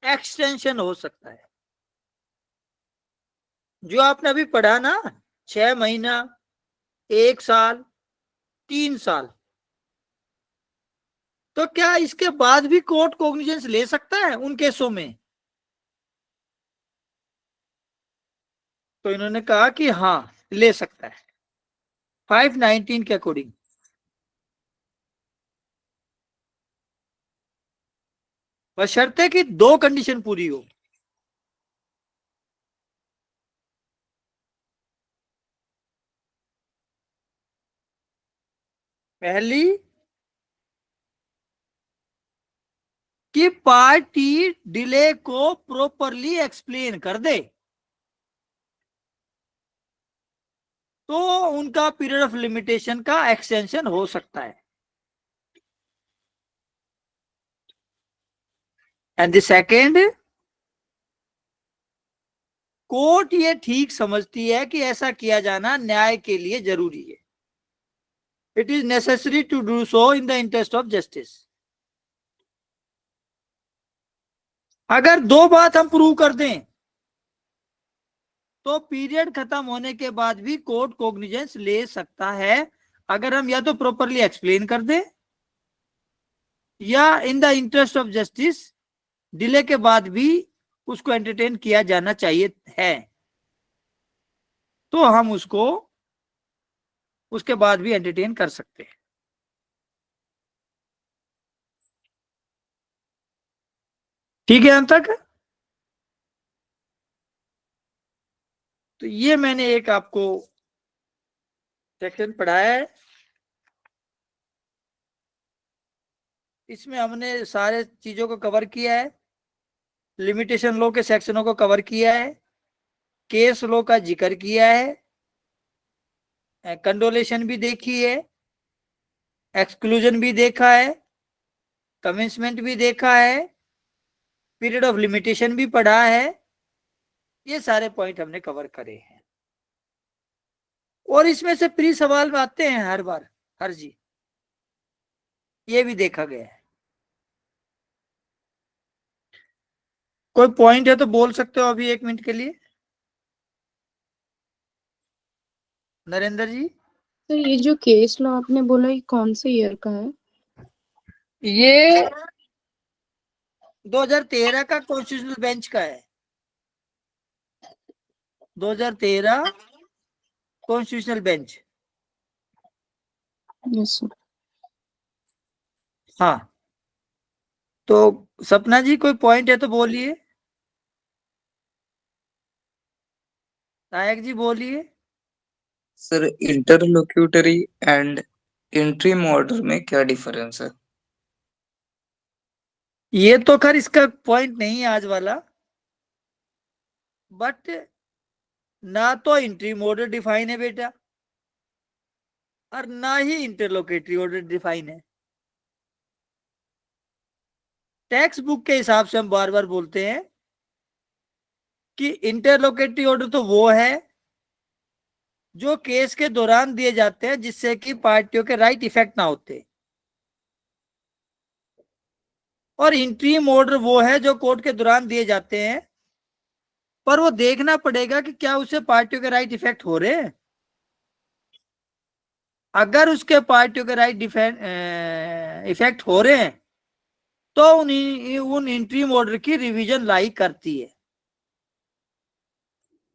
extension हो सकता है। जो आपने अभी पढ़ा ना, 6 महीना, 1 साल, 3 साल, तो क्या इसके बाद भी कोर्ट कॉग्निजेंस ले सकता है उन केसों में? तो इन्होंने कहा कि हाँ ले सकता है 519 के अकॉर्डिंग। बशर्ते कि 2 कंडीशन पूरी हो। पहली कि पार्टी डिले को प्रॉपरली एक्सप्लेन कर दे, तो उनका पीरियड ऑफ लिमिटेशन का एक्सटेंशन हो सकता है। एंड द सेकेंड, कोर्ट ये ठीक समझती है कि ऐसा किया जाना न्याय के लिए जरूरी है। It is necessary to do so in the interest of justice. अगर 2 बात हम प्रूव कर दें तो पीरियड खत्म होने के बाद भी कोर्ट कॉग्निजेंस ले सकता है, अगर हम या तो प्रॉपरली एक्सप्लेन कर दें या इन the interest of justice delay के बाद भी उसको एंटरटेन किया जाना चाहिए है, तो हम उसको उसके बाद भी एंटरटेन कर सकते हैं। ठीक है यहां तक? तो ये मैंने एक आपको सेक्शन पढ़ाया है, इसमें हमने सारे चीजों को कवर किया है। लिमिटेशन लॉ के सेक्शनों को कवर किया है, केस लॉ का जिक्र किया है, कंडोलेशन भी देखी है, एक्सक्लूजन भी देखा है, कमेंसमेंट भी देखा है, पीरियड ऑफ लिमिटेशन भी पढ़ा है। ये सारे पॉइंट हमने कवर करे हैं, और इसमें से प्री सवाल में आते हैं हर बार, हर जी, ये भी देखा गया है। कोई पॉइंट है तो बोल सकते हो अभी 1 मिनट के लिए, नरेंद्र जी। सर ये जो केस लॉ आपने बोला ये कौन से ईयर का है? ये 2013 का कॉन्स्टिट्यूशनल बेंच का है, 2013 कॉन्स्टिट्यूशनल बेंच। Yes sir. हाँ, तो सपना जी कोई पॉइंट है तो बोलिए, नायक जी बोलिए। सर इंटरलोक्यूटरी एंड इंट्रीम ऑर्डर में क्या डिफरेंस है? ये तो खैर इसका पॉइंट नहीं है आज वाला, बट ना तो इंट्रीम ऑर्डर डिफाइन है बेटा, और ना ही इंटरलोकेटरी ऑर्डर डिफाइन है। टेक्स्ट बुक के हिसाब से हम बार बार बोलते हैं कि इंटरलोकेटरी ऑर्डर तो वो है जो केस के दौरान दिए जाते हैं जिससे कि पार्टियों के राइट इफेक्ट ना होते, और इंट्रीम ऑर्डर वो है जो कोर्ट के दौरान दिए जाते हैं, पर वो देखना पड़ेगा कि क्या उससे पार्टियों के राइट इफेक्ट हो रहे हैं। अगर उसके पार्टियों के राइट इफेक्ट हो रहे हैं तो उन इंट्रीम ऑर्डर की रिवीजन लाई करती है,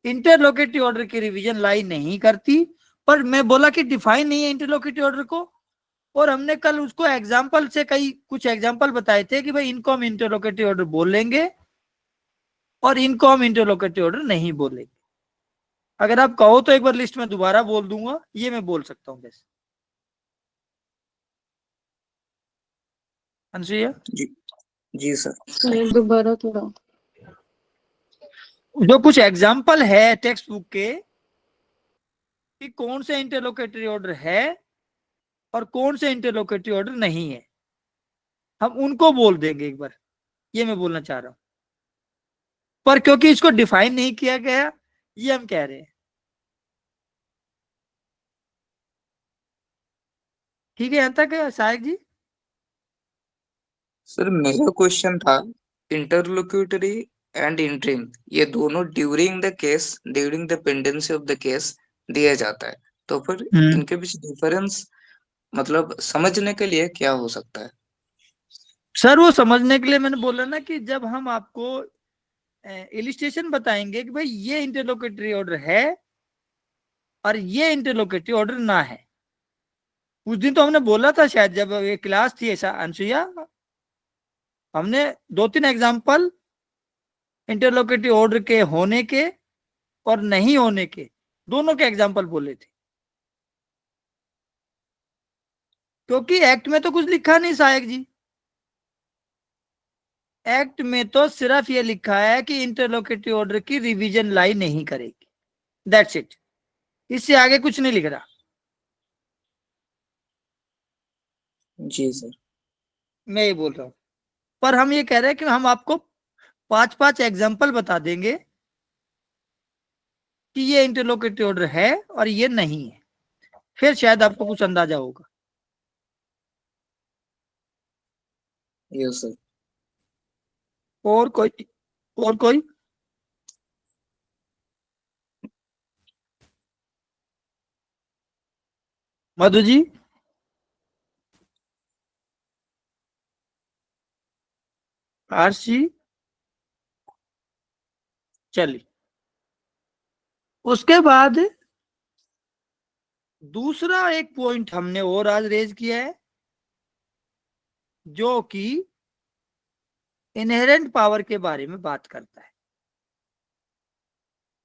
इंटरलोकेटरी ऑर्डर की रिवीजन लाई नहीं करती। पर मैं बोला कि डिफाइन नहीं है इंटरलोकेटरी ऑर्डर को, और हमने कल उसको एग्जाम्पल से कुछ एग्जाम्पल बताए थे कि भाई इनको हम इंटरलोकेटरी ऑर्डर बोल लेंगे और इनको हम इंटरलोकेटरी ऑर्डर नहीं बोलेंगे। अगर आप कहो तो एक बार लिस्ट में दोबारा बोल दूंगा, ये मैं बोल सकता हूँ वैसे। अनुसुईया जी जी सर। सर दोबारा थोड़ा। जो कुछ एग्जाम्पल है टेक्स्ट बुक के कि कौन से इंटरलोकेटरी ऑर्डर है और कौन से इंटरलोकेटरी ऑर्डर नहीं है, हम उनको बोल देंगे एक बार, ये मैं बोलना चाह रहा हूं। पर क्योंकि इसको डिफाइन नहीं किया गया, ये हम कह रहे हैं। ठीक है यहां तक है सायक जी? सर मेरा क्वेश्चन था इंटरलोक्यूटरी एंड इंटरिम ये दोनों during the pendency of the case दिया जाता है, तो फिर इनके बीच डिफरेंस मतलब समझने के लिए क्या हो सकता है? सर वो समझने के लिए मैंने बोला ना कि जब हम आपको इलिस्ट्रेशन बताएंगे कि भाई ये इंटरलोकेटरी ऑर्डर है और ये इंटरलोकेटरी ऑर्डर ना है। उस दिन तो हमने बोला था शायद जब ये क्लास थी ऐसा अंशुया, हमने 2-3 एग्जाम्पल इंटरलोकेटरी ऑर्डर के होने के और नहीं होने के दोनों के एग्जाम्पल बोले थे, क्योंकि एक्ट में तो कुछ लिखा नहीं सहायक जी। एक्ट में तो सिर्फ ये लिखा है कि इंटरलोकेटरी ऑर्डर की रिवीजन लाई नहीं करेगी, दैट्स इट। इससे आगे कुछ नहीं लिख रहा। जी सर। मैं ये बोल रहा हूं, पर हम ये कह रहे हैं कि हम आपको 5-5 एग्जाम्पल बता देंगे कि ये इंटरलोकेटरी ऑर्डर है और ये नहीं है, फिर शायद आपको कुछ अंदाजा होगा। Yes sir. और कोई मधु जी? आरसी? चलिए, उसके बाद दूसरा एक पॉइंट हमने और आज रेज किया है, जो कि इनहेरेंट पावर के बारे में बात करता है।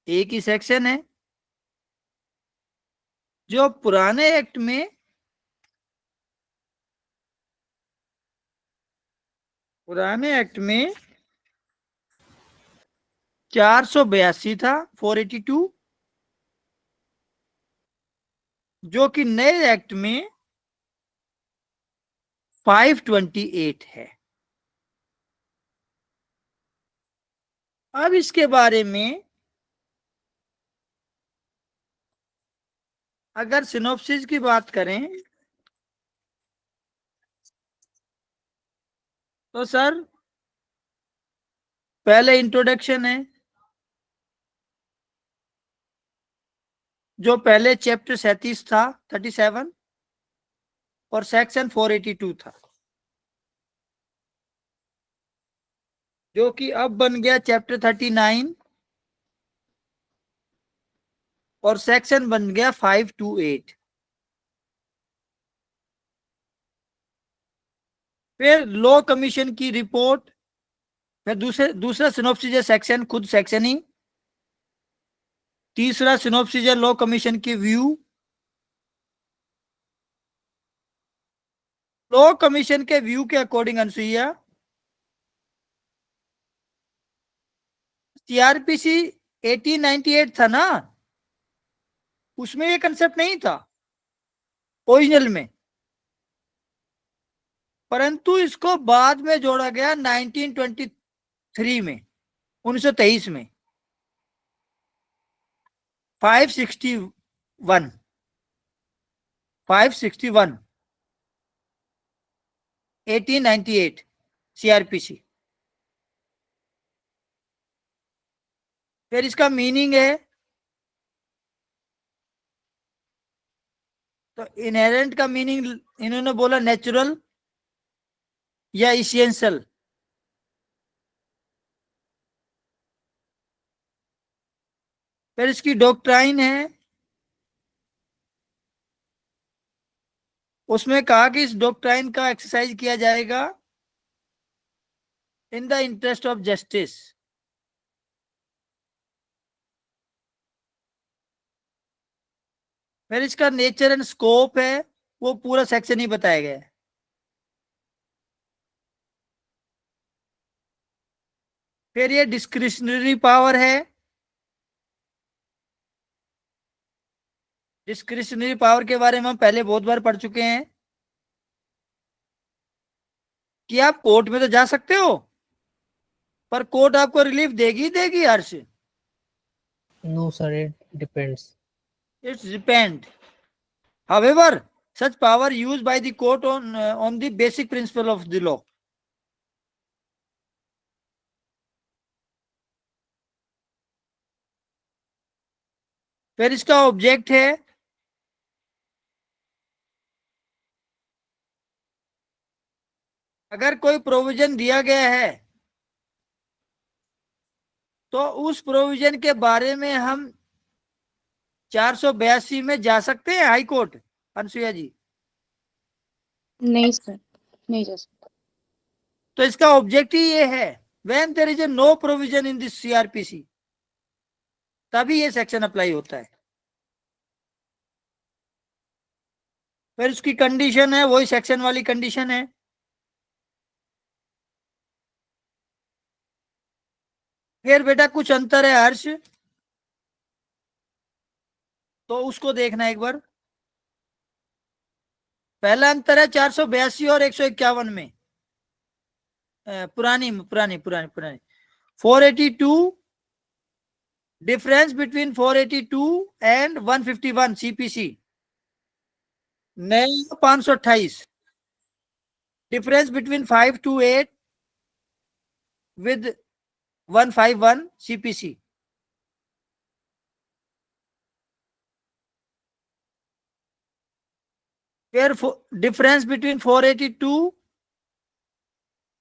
एक ही सेक्शन है जो पुराने एक्ट में 482 था, 482, जो कि नए एक्ट में 528 है। अब इसके बारे में अगर सिनॉप्सिस की बात करें तो सर पहले इंट्रोडक्शन है, जो पहले चैप्टर 37 था, 37, और सेक्शन 482 था, जो कि अब बन गया चैप्टर 39 और सेक्शन बन गया 528। फिर लॉ कमीशन की रिपोर्ट, फिर दूसरा सिनॉप्सिस है सेक्शन, खुद सेक्शन ही। तीसरा सिनॉप्सिस है लॉ कमीशन की व्यू। लॉ कमीशन के व्यू के अकॉर्डिंग अनसुईया सीआरपीसी 1898 था ना, उसमें ये कंसेप्ट नहीं था ओरिजिनल में, परंतु इसको बाद में जोड़ा गया 1923 में, 1923 में 561 1898 सीआरपीसी। फिर इसका मीनिंग है, तो इनहेरेंट का मीनिंग इन्होंने बोला नेचुरल या इसेंशियल। फिर इसकी डॉक्ट्राइन है, उसमें कहा कि इस डॉक्ट्राइन का एक्सरसाइज किया जाएगा इन द इंटरेस्ट ऑफ जस्टिस। फिर इसका नेचर एंड स्कोप है, वो पूरा सेक्शन ही बताया गया है। फिर ये डिस्क्रिशनरी पावर है। डिस्क्रिशनरी पावर के बारे में हम पहले बहुत बार पढ़ चुके हैं कि आप कोर्ट में तो जा सकते हो, पर कोर्ट आपको रिलीफ देगी हर्ष? No, sir, it depends. It's depend. However, such power used by the court on the basic principle of the law. फिर इसका ऑब्जेक्ट है अगर कोई प्रोविजन दिया गया है तो उस प्रोविजन के बारे में हम 482 में जा सकते हैं हाई कोर्ट, अनसुईया जी? नहीं सर, नहीं जा सकता। तो इसका ऑब्जेक्ट ही ये है, when there is a no provision in this CrPC, तभी ये सेक्शन अप्लाई होता है। फिर उसकी कंडीशन है वही सेक्शन वाली कंडीशन है। फिर बेटा कुछ अंतर है हर्ष, तो उसको देखना एक बार। पहला अंतर है 482 और 151 में, पुरानी पुरानी पुरानी पुरानी 482, डिफरेंस बिटवीन 482 एंड 151 सीपीसी। नया 528, डिफरेंस बिटवीन 528 विद 151 सीपीसी। फिर difference between 482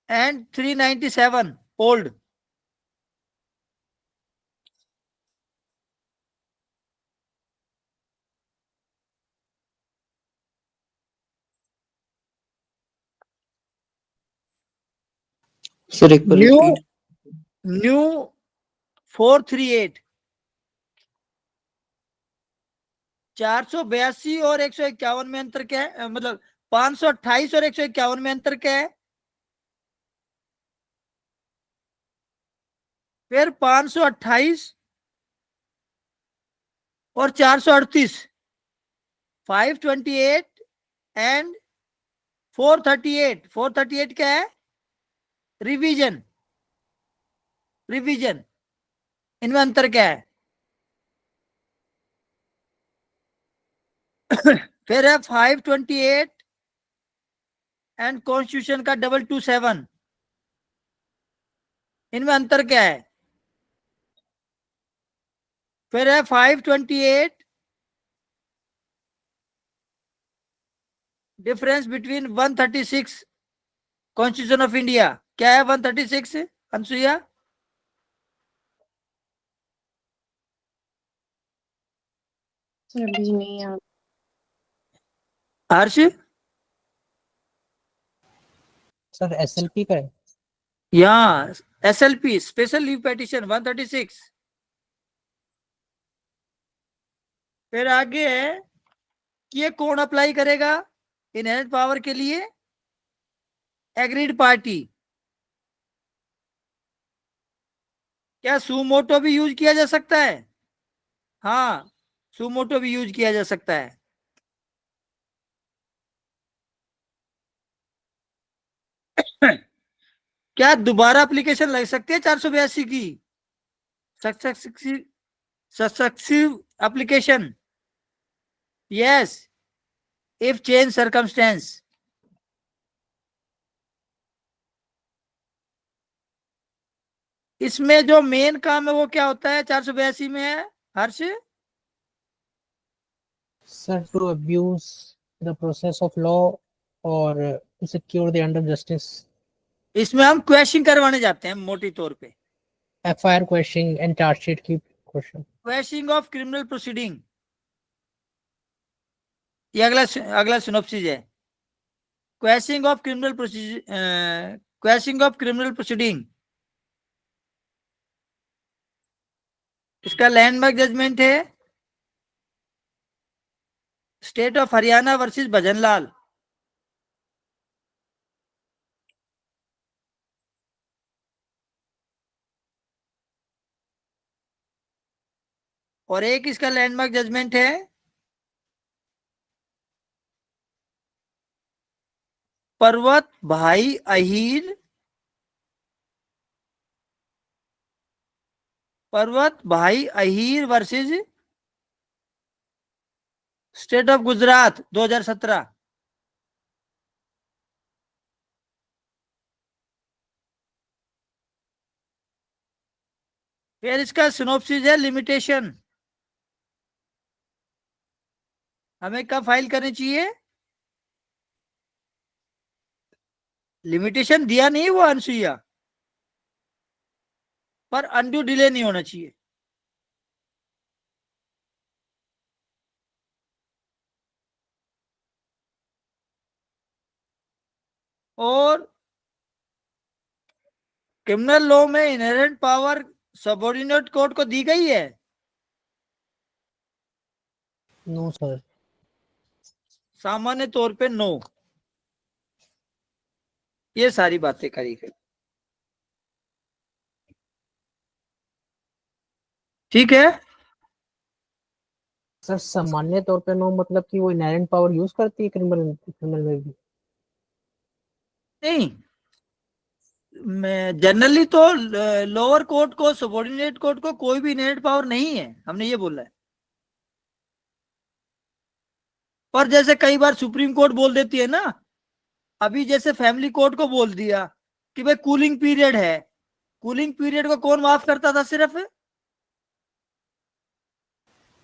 and 397 old. Sir एक बार न्यू रिपीट। न्यू 438, 482 और 151 में अंतर क्या है, मतलब 528 और 151 में अंतर क्या है? फिर 528 और 438, 528 एंड 438, 438 क्या है? रिवीजन, रिवीजन, इनमें अंतर क्या है? फिर है 528 एंड कॉन्स्टिट्यूशन का 227, इनमें अंतर क्या है? फिर है 528, difference between 136 constitution of India. क्या है 136 अनसुईया? सर अभी नहीं याद। हर्ष? सर एसएलपी का है। यहाँ एसएलपी स्पेशल लीव पेटिशन 136। फिर आगे है कि ये कौन अप्लाई करेगा इनहेरेंट पावर के लिए? Agreed party. क्या सुमोटो भी यूज किया जा सकता है? हाँ, सुमोटो भी यूज किया जा सकता है। क्या दोबारा एप्लीकेशन लग सकती है 482 की? Successive application, yes, if change circumstance. इसमें जो मेन काम है वो क्या होता है 482 में है हर्ष? Sir, to abuse the process of law or to secure the under justice, इसमें हम क्वेश्चन करवाने जाते हैं मोटी तौर पे। FIR questioning and charge sheet की question. Questioning of criminal proceeding, ये अगला सिनॉप्सिस है। Questioning of criminal questioning of criminal proceeding, इसका लैंडमार्क जजमेंट है state of Haryana versus Bhajanlal. और एक इसका लैंडमार्क जजमेंट है पर्वत भाई अहीर, पर्वत भाई Ahir versus state of Gujarat 2017। फिर इसका सिनॉप्सिस है लिमिटेशन, हमें कब फाइल करनी चाहिए? लिमिटेशन दिया नहीं वो अनसुईया, पर अनड्यू डिले नहीं होना चाहिए। और क्रिमिनल लॉ में इनहेरेंट पावर सबऑर्डिनेट कोर्ट को दी गई है? No sir. सामान्य तौर पे नो। ये सारी बातें करी गई। ठीक है। सर सामान्य तौर पे नो मतलब कि वो इनहेरेंट पावर यूज करती है क्रिमिनल क्रिमिनल में भी? नहीं, मैं जनरली तो लोअर कोर्ट को, सबऑर्डिनेट कोर्ट को कोई भी इनहेरेंट पावर नहीं है, हमने ये बोला है। पर जैसे कई बार सुप्रीम कोर्ट बोल देती है ना, अभी जैसे फैमिली कोर्ट को बोल दिया कि भाई कूलिंग पीरियड है। कूलिंग पीरियड को कौन माफ करता था? सिर्फ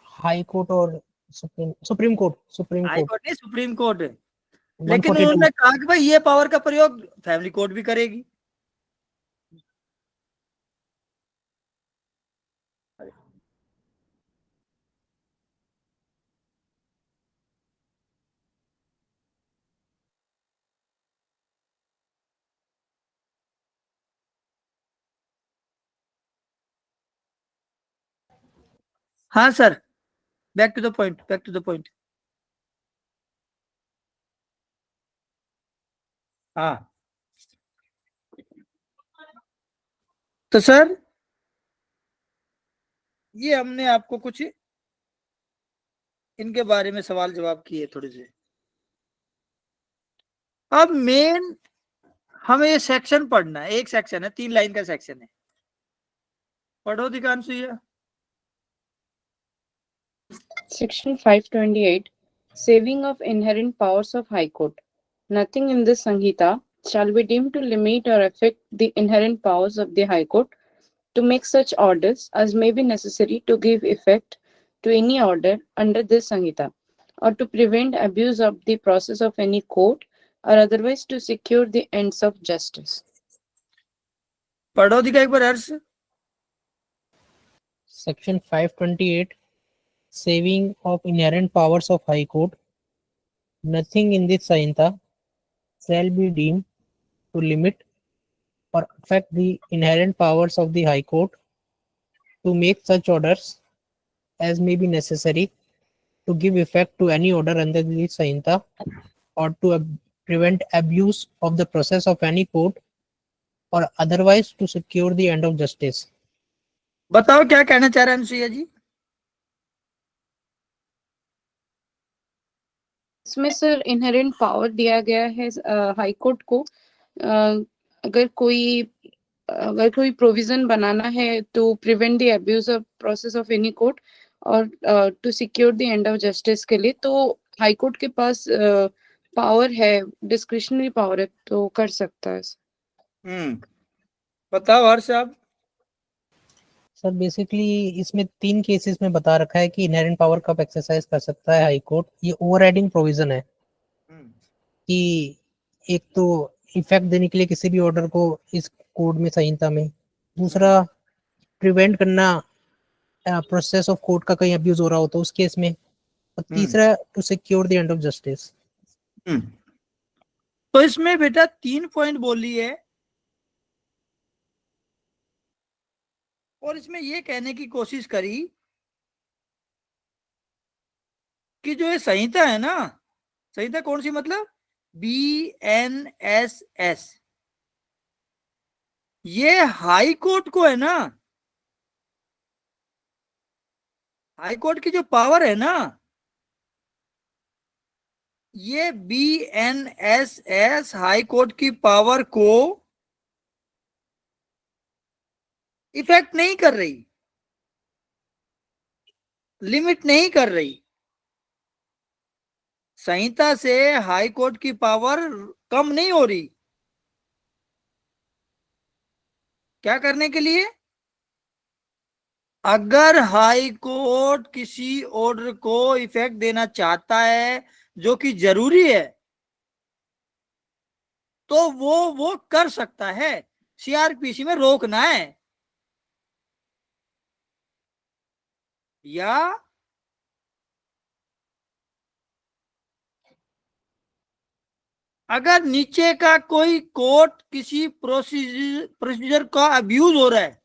हाई कोर्ट और सुप्रीम हाई कोर्ट कोर्ट नहीं, सुप्रीम कोर्ट। लेकिन 142। उन्होंने कहा कि भाई ये पावर का प्रयोग फैमिली कोर्ट भी करेगी। हाँ sir, back to the point, back to the point. हाँ, तो सर ये हमने आपको कुछ इनके बारे में सवाल जवाब किए थोड़े से। अब मेन हमें ये सेक्शन पढ़ना है। एक सेक्शन है, 3 लाइन का सेक्शन है। पढ़ो दिकांशु ये। Section 528, Saving of Inherent Powers of High Court. Nothing in this Sanhita shall be deemed to limit or affect the inherent powers of the High Court to make such orders as may be necessary to give effect to any order under this Sanhita, or to prevent abuse of the process of any court, or otherwise to secure the ends of justice. पढ़ो दिखा एक बार Harsh. Section 528, saving of inherent powers of High Court. Nothing in this Sanhita shall be deemed to limit or affect the inherent powers of the High Court to make such orders as may be necessary to give effect to any order under this Sanhita, or to prevent abuse of the process of any court, or otherwise to secure the end of justice. बताओ क्या कहना चाह रहे हैं अनुसुईया जी? इसमें sir inherent power दिया गया है हाई कोर्ट को। अगर कोई प्रोविजन बनाना है to prevent the abuse of process of any court और to secure the end of justice के लिए, तो हाई कोर्ट के पास पावर है, डिस्क्रिशनरी पावर है, तो कर सकता है। बताओ हर्ष साहब। सर बेसिकली इसमें 3 केसेस में बता रखा है कि इनहेरेंट पावर कब एक्सरसाइज कर सकता है हाई कोर्ट। ये ओवरराइडिंग प्रोविजन है कि एक तो इफेक्ट देने के लिए किसी भी ऑर्डर को इस कोड में, संहिता में। दूसरा प्रिवेंट करना प्रोसेस ऑफ कोर्ट का कहीं अब्यूज हो रहा हो तो उस केस में। और तीसरा to secure the end of justice. तो इसमें बेटा 3 पॉइंट बोली है, और इसमें ये कहने की कोशिश करी कि जो ये संहिता है ना, संहिता कौन सी, मतलब BNSS, ये हाई कोर्ट को है ना, हाई कोर्ट की जो पावर है ना, ये BNSS हाई कोर्ट की पावर को इफेक्ट नहीं कर रही, लिमिट नहीं कर रही। संहिता से हाई कोर्ट की पावर कम नहीं हो रही। क्या करने के लिए? अगर हाई कोर्ट किसी ऑर्डर को इफेक्ट देना चाहता है जो कि जरूरी है, तो वो कर सकता है। सीआरपीसी में रोकना है, या अगर नीचे का कोई कोर्ट किसी प्रोसीजर का अब्यूज हो रहा है,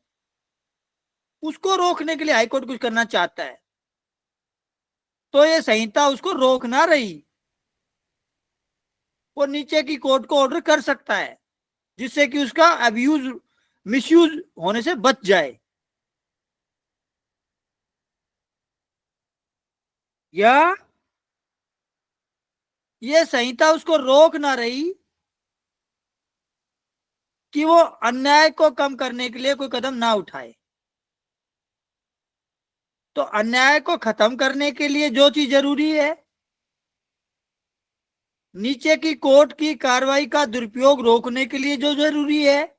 उसको रोकने के लिए हाईकोर्ट कुछ करना चाहता है, तो ये संहिता उसको रोक ना रही, वो नीचे की कोर्ट को ऑर्डर कर सकता है, जिससे कि उसका अब्यूज मिसयूज होने से बच जाए। या ये संहिता उसको रोक ना रही कि वो अन्याय को कम करने के लिए कोई कदम ना उठाए। तो अन्याय को खत्म करने के लिए जो चीज जरूरी है, नीचे की कोर्ट की कार्रवाई का दुरुपयोग रोकने के लिए जो जरूरी है,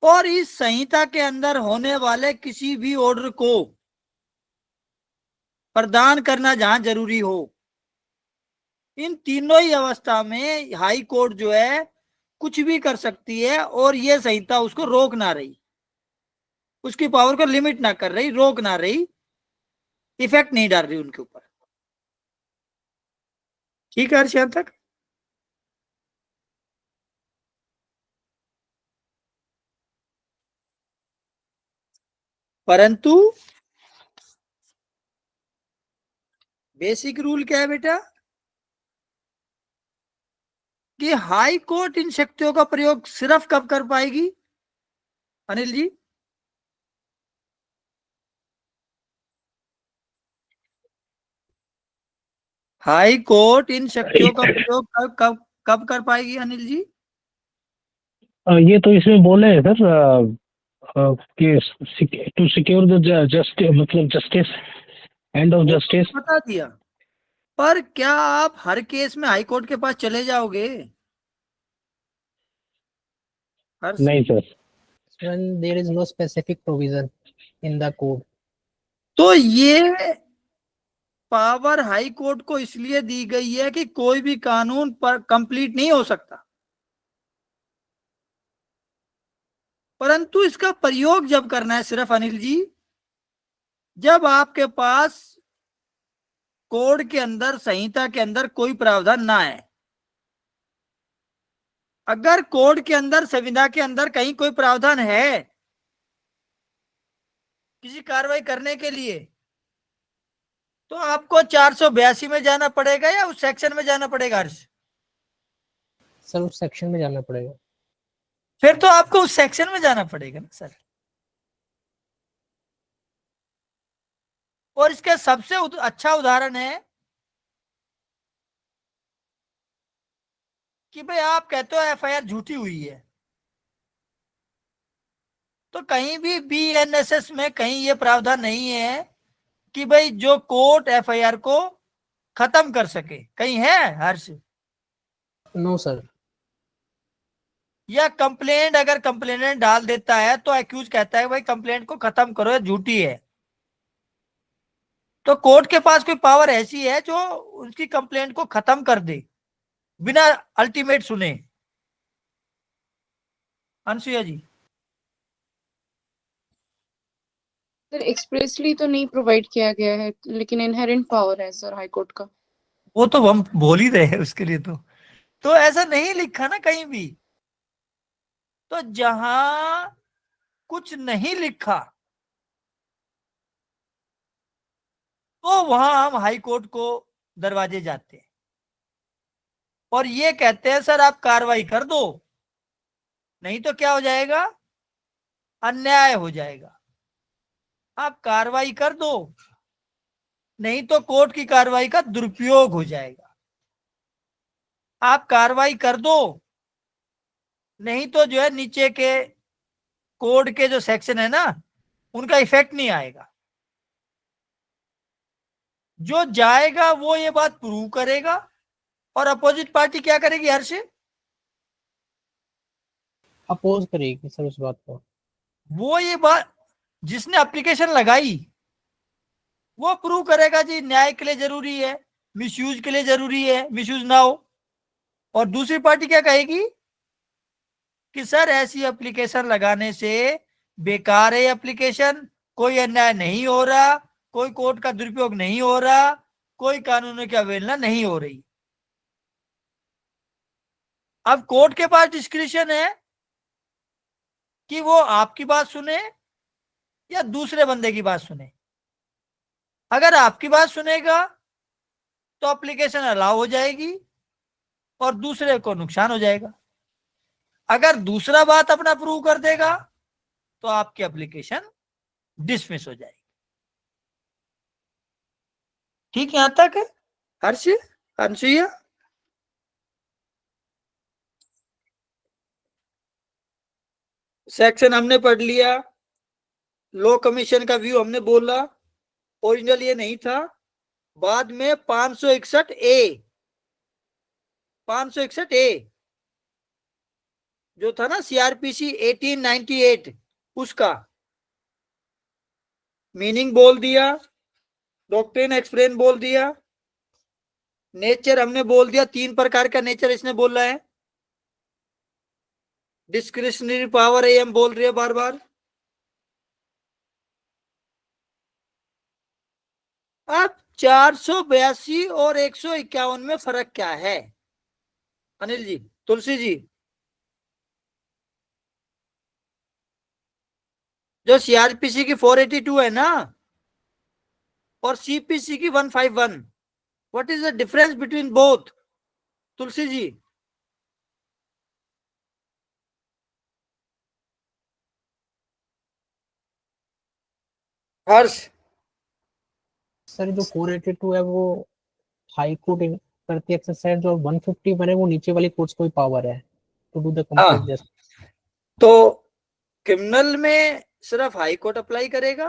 और इस संहिता के अंदर होने वाले किसी भी ऑर्डर को प्रदान करना जहां जरूरी हो, इन तीनों ही अवस्था में हाई कोर्ट जो है कुछ भी कर सकती है, और यह संहिता उसको रोक ना रही, उसकी पावर को लिमिट ना कर रही, रोक ना रही, इफेक्ट नहीं डाल रही उनके ऊपर। ठीक है हर्ष, यहां तक? परंतु बेसिक रूल क्या है बेटा, कि हाई कोर्ट इन शक्तियों का प्रयोग सिर्फ कब कर पाएगी अनिल जी? हाई कोर्ट इन शक्तियों का प्रयोग कब कब कब कर पाएगी अनिल जी? ये तो इसमें बोले हैं सर कि टू सिक्योर द जस्टिस, मतलब जस्टिस, एंड ऑफ वो तो जस्टिस। बता दिया, पर क्या आप हर केस में हाई कोर्ट के पास चले जाओगे हर्ष? नहीं sir. When there is no specific provision in the code. तो ये पावर हाई कोर्ट को इसलिए दी गई है कि कोई भी कानून पर कंप्लीट नहीं हो सकता, परंतु इसका प्रयोग जब करना है सिर्फ अनिल जी, जब आपके पास कोड के अंदर, संहिता के अंदर कोई प्रावधान ना है। अगर कोड के अंदर, संविधा के अंदर कहीं कोई प्रावधान है किसी कार्रवाई करने के लिए, तो आपको 482 में जाना पड़ेगा या उस सेक्शन में जाना पड़ेगा हर्ष? सर उस सेक्शन में जाना पड़ेगा। फिर तो आपको उस सेक्शन में जाना पड़ेगा ना सर। और इसका सबसे अच्छा उदाहरण है कि भाई आप कहते हो एफआईआर झूठी हुई है, तो कहीं भी बीएनएसएस में कहीं ये प्रावधान नहीं है कि भाई जो कोर्ट एफआईआर को खत्म कर सके, कहीं है हर्ष? No sir. या कंप्लेंट अगर कंप्लेनेंट डाल देता है तो एक्यूज कहता है भाई कंप्लेंट को खत्म करो, ये झूठी है, तो कोर्ट के पास कोई पावर ऐसी है जो उसकी कंप्लेंट को खत्म कर दे बिना अल्टीमेट सुने? अनसुया जी? सर एक्सप्रेसली तो नहीं प्रोवाइड किया गया है, लेकिन इनहेरेंट पावर है सर हाई कोर्ट का। वो तो हम बोल ही रहे हैं उसके लिए, तो ऐसा नहीं लिखा ना कहीं भी। तो जहां कुछ नहीं लिखा तो वहां हम हाई कोर्ट को दरवाजे जाते हैं और ये कहते हैं सर आप कार्रवाई कर दो, नहीं तो क्या हो जाएगा, अन्याय हो जाएगा। आप कार्रवाई कर दो, नहीं तो कोर्ट की कार्रवाई का दुरुपयोग हो जाएगा। आप कार्रवाई कर दो, नहीं तो जो है नीचे के कोड के जो सेक्शन है ना, उनका इफेक्ट नहीं आएगा। जो जाएगा वो ये बात प्रूव करेगा, और अपोजिट पार्टी क्या करेगी हर्ष? अपोज करेगी सर उस बात को। वो ये बात जिसने एप्लीकेशन लगाई वो प्रूव करेगा जी न्याय के लिए जरूरी है, मिसयूज के लिए जरूरी है, मिसयूज ना हो। और दूसरी पार्टी क्या कहेगी कि सर ऐसी एप्लीकेशन लगाने से बेकार है एप्लीकेशन, कोई अन्याय नहीं हो रहा, कोई कोर्ट का दुरुपयोग नहीं हो रहा, कोई कानूनों की अवहेलना नहीं हो रही। अब कोर्ट के पास डिस्क्रिशन है कि वो आपकी बात सुने या दूसरे बंदे की बात सुने। अगर आपकी बात सुनेगा तो एप्लीकेशन अलाउ हो जाएगी और दूसरे को नुकसान हो जाएगा। अगर दूसरा बात अपना प्रूव कर देगा तो आपकी एप्लीकेशन डिसमिस हो जाएगी। ठीक, यहां तक है हर्ष, अनुसुईया? सेक्शन हमने पढ़ लिया, लॉ कमीशन का व्यू हमने बोला, ओरिजिनल ये नहीं था। बाद में 561 ए, 561 ए जो था ना सीआरपीसी 1898, उसका मीनिंग बोल दिया, डॉक्ट्रिन एक्सप्लेन बोल दिया, नेचर हमने बोल दिया, 3 प्रकार का नेचर इसने बोला है। डिस्क्रिशनरी पावर है हम बोल रहे हैं बार बार। अब 482 और 151 में फर्क क्या है अनिल जी, तुलसी जी? जो सीआरपीसी की 482 है ना और सीपीसी की 151, what is the difference between both, Tulsi ji? Harsh? Sir जो 482 है वो हाई कोर्ट करती एक्सरसाइज, जो 151 है वो नीचे वाली कोर्ट्स को पावर है to do the complete justice. तो क्रिमिनल में सिर्फ हाई कोर्ट अप्लाई करेगा,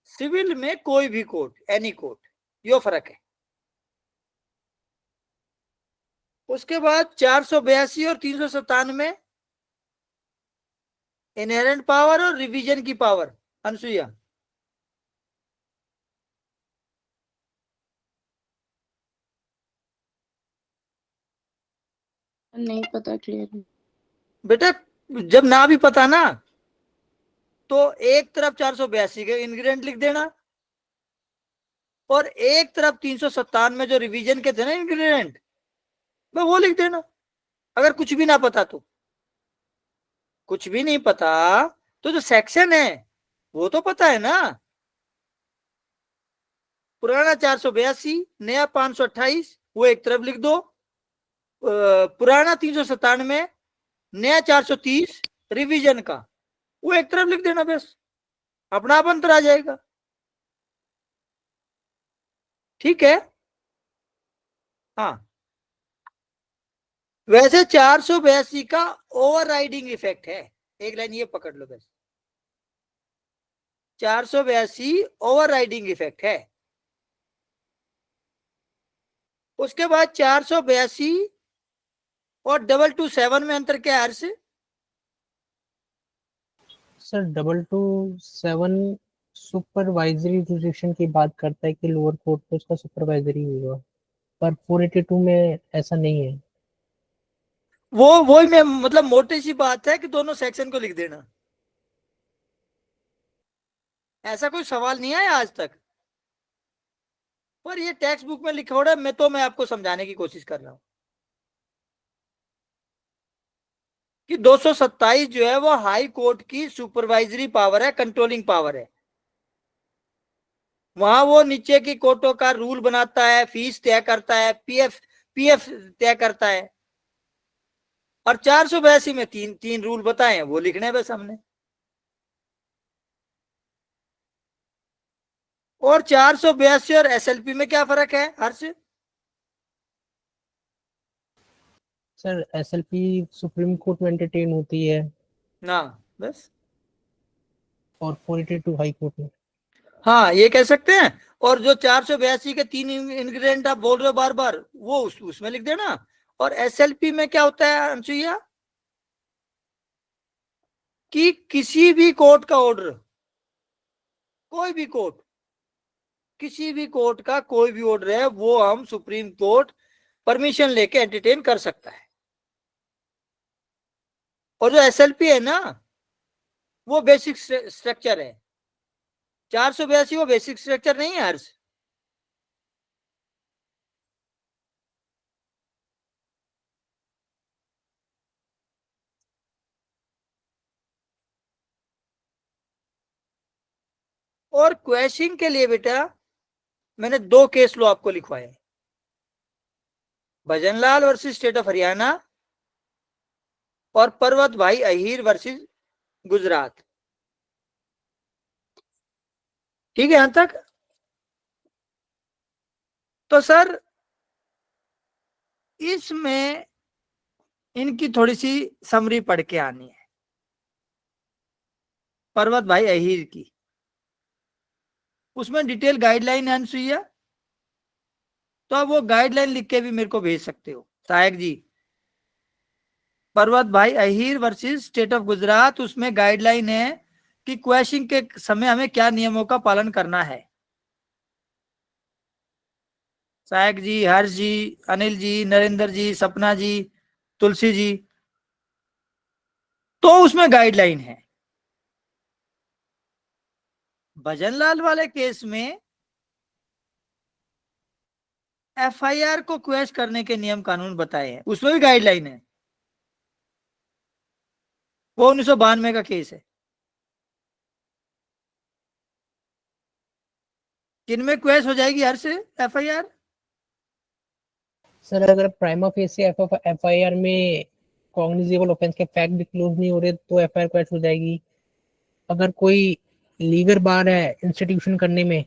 सिविल में कोई भी कोर्ट, एनी कोर्ट, यो फर्क है। उसके बाद 482 और 397 इनहेरेंट पावर और रिवीजन की पावर, अनुसुईया? नहीं पता क्लियर। बेटा जब ना भी पता ना तो एक तरफ 482 के इंग्रेडिएंट लिख देना और एक तरफ 397 में जो रिवीजन के थे ना इंग्रेडिएंट, वो लिख देना। अगर कुछ भी ना पता तो, कुछ भी नहीं पता तो जो सेक्शन है वो तो पता है ना। पुराना 482, नया 528, वो एक तरफ लिख दो। पुराना 397, नया 430 रिवीजन का, वो एक तरफ लिख देना, बस अपना आप अंतर आ जाएगा। ठीक है? हाँ, वैसे 482 का ओवरराइडिंग इफेक्ट है, एक लाइन ये पकड़ लो बस। 482 ओवरराइडिंग इफेक्ट है। उसके बाद 482 और 227 में अंतर क्या है हर्ष? सर 227 सुपरवाइजरी जुडिक्शन की बात करता है कि लोअर कोर्ट पे उसका सुपरवाइजरी होगा, पर 482 में ऐसा नहीं है। वो में मतलब मोटी सी बात है कि दोनों सेक्शन को लिख देना। ऐसा कोई सवाल नहीं आया आज तक, पर ये टेक्स्ट बुक में लिखा हुआ है, मैं आपको समझाने की कोशिश कर रहा हूं कि 227 जो है वो हाई कोर्ट की सुपरवाइजरी पावर है, कंट्रोलिंग पावर है। वहां वो नीचे की कोर्टों का रूल बनाता है, फीस तय करता है, पीएफ तय करता है। और 482 में तीन रूल बताए हैं, वो लिखने हैं बस हमने। और 482 और एसएलपी में क्या फर्क है हर्ष? सर एसएलपी सुप्रीम कोर्ट में एंटरटेन होती है ना, बस। और 482 हाई कोर्ट में। हाँ, ये कह सकते हैं। और जो 482 के 3 इंग्रेडिएंट आप बोल रहे हो बार बार, वो उसमें लिख देना। और एसएलपी में क्या होता है अनुसुईया कि किसी भी कोर्ट का ऑर्डर कोई भी कोर्ट, किसी भी कोर्ट का कोई भी ऑर्डर है वो हम सुप्रीम कोर्ट परमिशन लेके एंटरटेन कर सकता है। और जो एसएलपी है ना वो बेसिक स्ट्रक्चर है, 482 वो बेसिक स्ट्रक्चर नहीं है हर्ष। और क्वेश्चन के लिए बेटा मैंने 2 केस लो आपको लिखवाए, Bhajanlal versus state of Haryana और पर्वत भाई अहीर वर्सेस गुजरात। ठीक है यहां तक? तो सर इसमें इनकी थोड़ी सी समरी पढ़ के आनी है, पर्वत भाई अहीर की। उसमें डिटेल गाइडलाइन है अनुसुईया, तो आप वो गाइडलाइन लिख के भी मेरे को भेज सकते हो सहायक जी। पर्वत भाई Ahir versus state of Gujarat, उसमें गाइडलाइन है कि क्वेश्चन के समय हमें क्या नियमों का पालन करना है। सहायक जी, हर्ष जी, अनिल जी, नरेंद्र जी, सपना जी, तुलसी जी, तो उसमें गाइडलाइन है। भजनलाल वाले केस में एफआईआर को क्वेश करने के नियम कानून बताए हैं, उसमें भी गाइडलाइन है। वो 1992 का केस है। किनमें क्वेश हो जाएगी हर से एफआईआर? सर अगर प्राइमा फेसी एफआईआर में कॉग्निजेबल ऑफेंस के फैक्ट डिस्क्लोज नहीं हो रहे तो एफआईआर क्वेश हो जाएगी। अगर कोई लीगल बार है इंस्टीट्यूशन करने में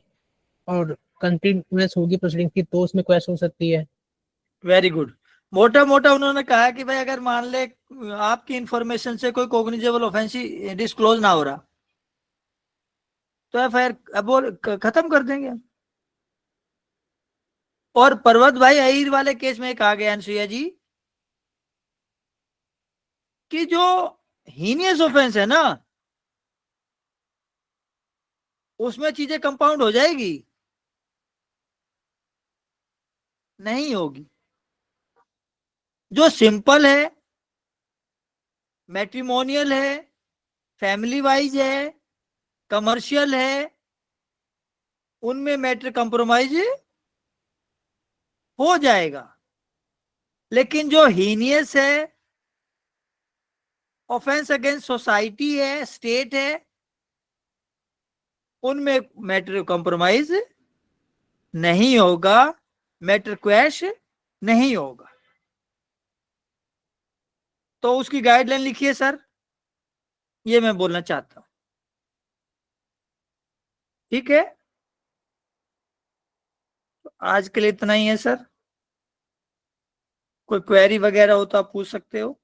और कंटिन्यूअस होगी प्रोसीडिंग की तो उसमें क्वेश हो सकती है। Very good. मोटा मोटा उन्होंने कहा कि भाई अगर मान ले आपकी इंफॉर्मेशन से कोई कॉग्निजेबल ऑफेंस डिस्क्लोज ना हो रहा तो एफआईआर बोल खत्म कर देंगे। और पर्वत भाई अहीर वाले केस में कहा गया अनुसुईया जी कि जो हीनियस ऑफेंस है ना उसमें चीजें कंपाउंड हो जाएगी, नहीं होगी। जो सिंपल है, मैट्रिमोनियल है, फैमिली वाइज है, कमर्शियल है, उनमें मैटर कंप्रोमाइज हो जाएगा। लेकिन जो हीनियस है, ऑफेंस अगेंस्ट सोसाइटी है, स्टेट है, उनमें मैटर कंप्रोमाइज नहीं होगा, मैटर क्वैश नहीं होगा। तो उसकी गाइडलाइन लिखिए सर, ये मैं बोलना चाहता हूं। ठीक है, तो आज के लिए इतना ही है सर। कोई क्वेरी वगैरह हो तो आप पूछ सकते हो।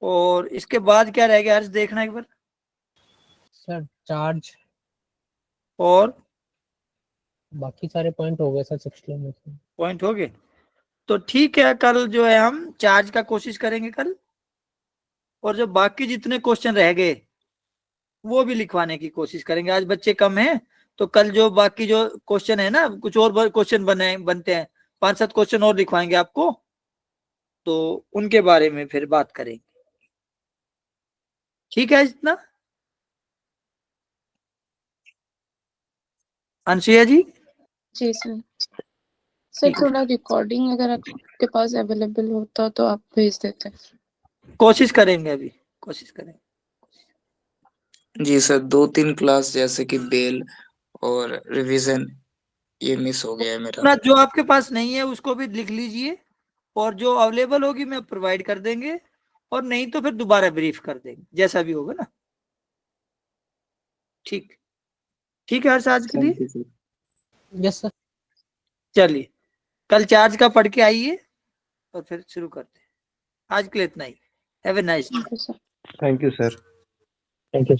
और इसके बाद क्या रह गया हर्ष, देखना एक बार। सर चार्ज और बाकी सारे पॉइंट हो गए सर 16 में से। पॉइंट हो गए तो ठीक है, कल जो है हम चार्ज का कोशिश करेंगे कल, और जो बाकी जितने क्वेश्चन रह गए वो भी लिखवाने की कोशिश करेंगे। आज बच्चे कम हैं तो कल जो बाकी जो क्वेश्चन है ना, कुछ और क्वेश्चन बनते हैं, 5-7 क्वेश्चन और लिखवाएंगे आपको, तो उनके बारे में फिर बात करेंगे। ठीक है इतना अनुसुईया जी? जी सर। सर ठीक है, थोड़ा रिकॉर्डिंग अगर आपके पास अवेलेबल होता तो आप भेज देते। कोशिश करेंगे, अभी कोशिश करेंगे। जी सर, 2-3 क्लास जैसे कि बेल और रिवीजन ये मिस हो गया है मेरा। ना जो आपके पास नहीं है उसको भी लिख लीजिए, और जो अवेलेबल होगी मैं प्रोवाइड कर देंगे, और नहीं तो फिर दोबारा ब्रीफ कर देंगे, जैसा भी होगा ना। ठीक, ठीक है हर्ष आज के लिए। Thank you sir. Yes sir. चलिए कल चार्ज का पढ़ के आइए और फिर शुरू करते हैं। आज के लिए इतना ही। Have a nice day. Thank you sir. Thank you sir. Thank you.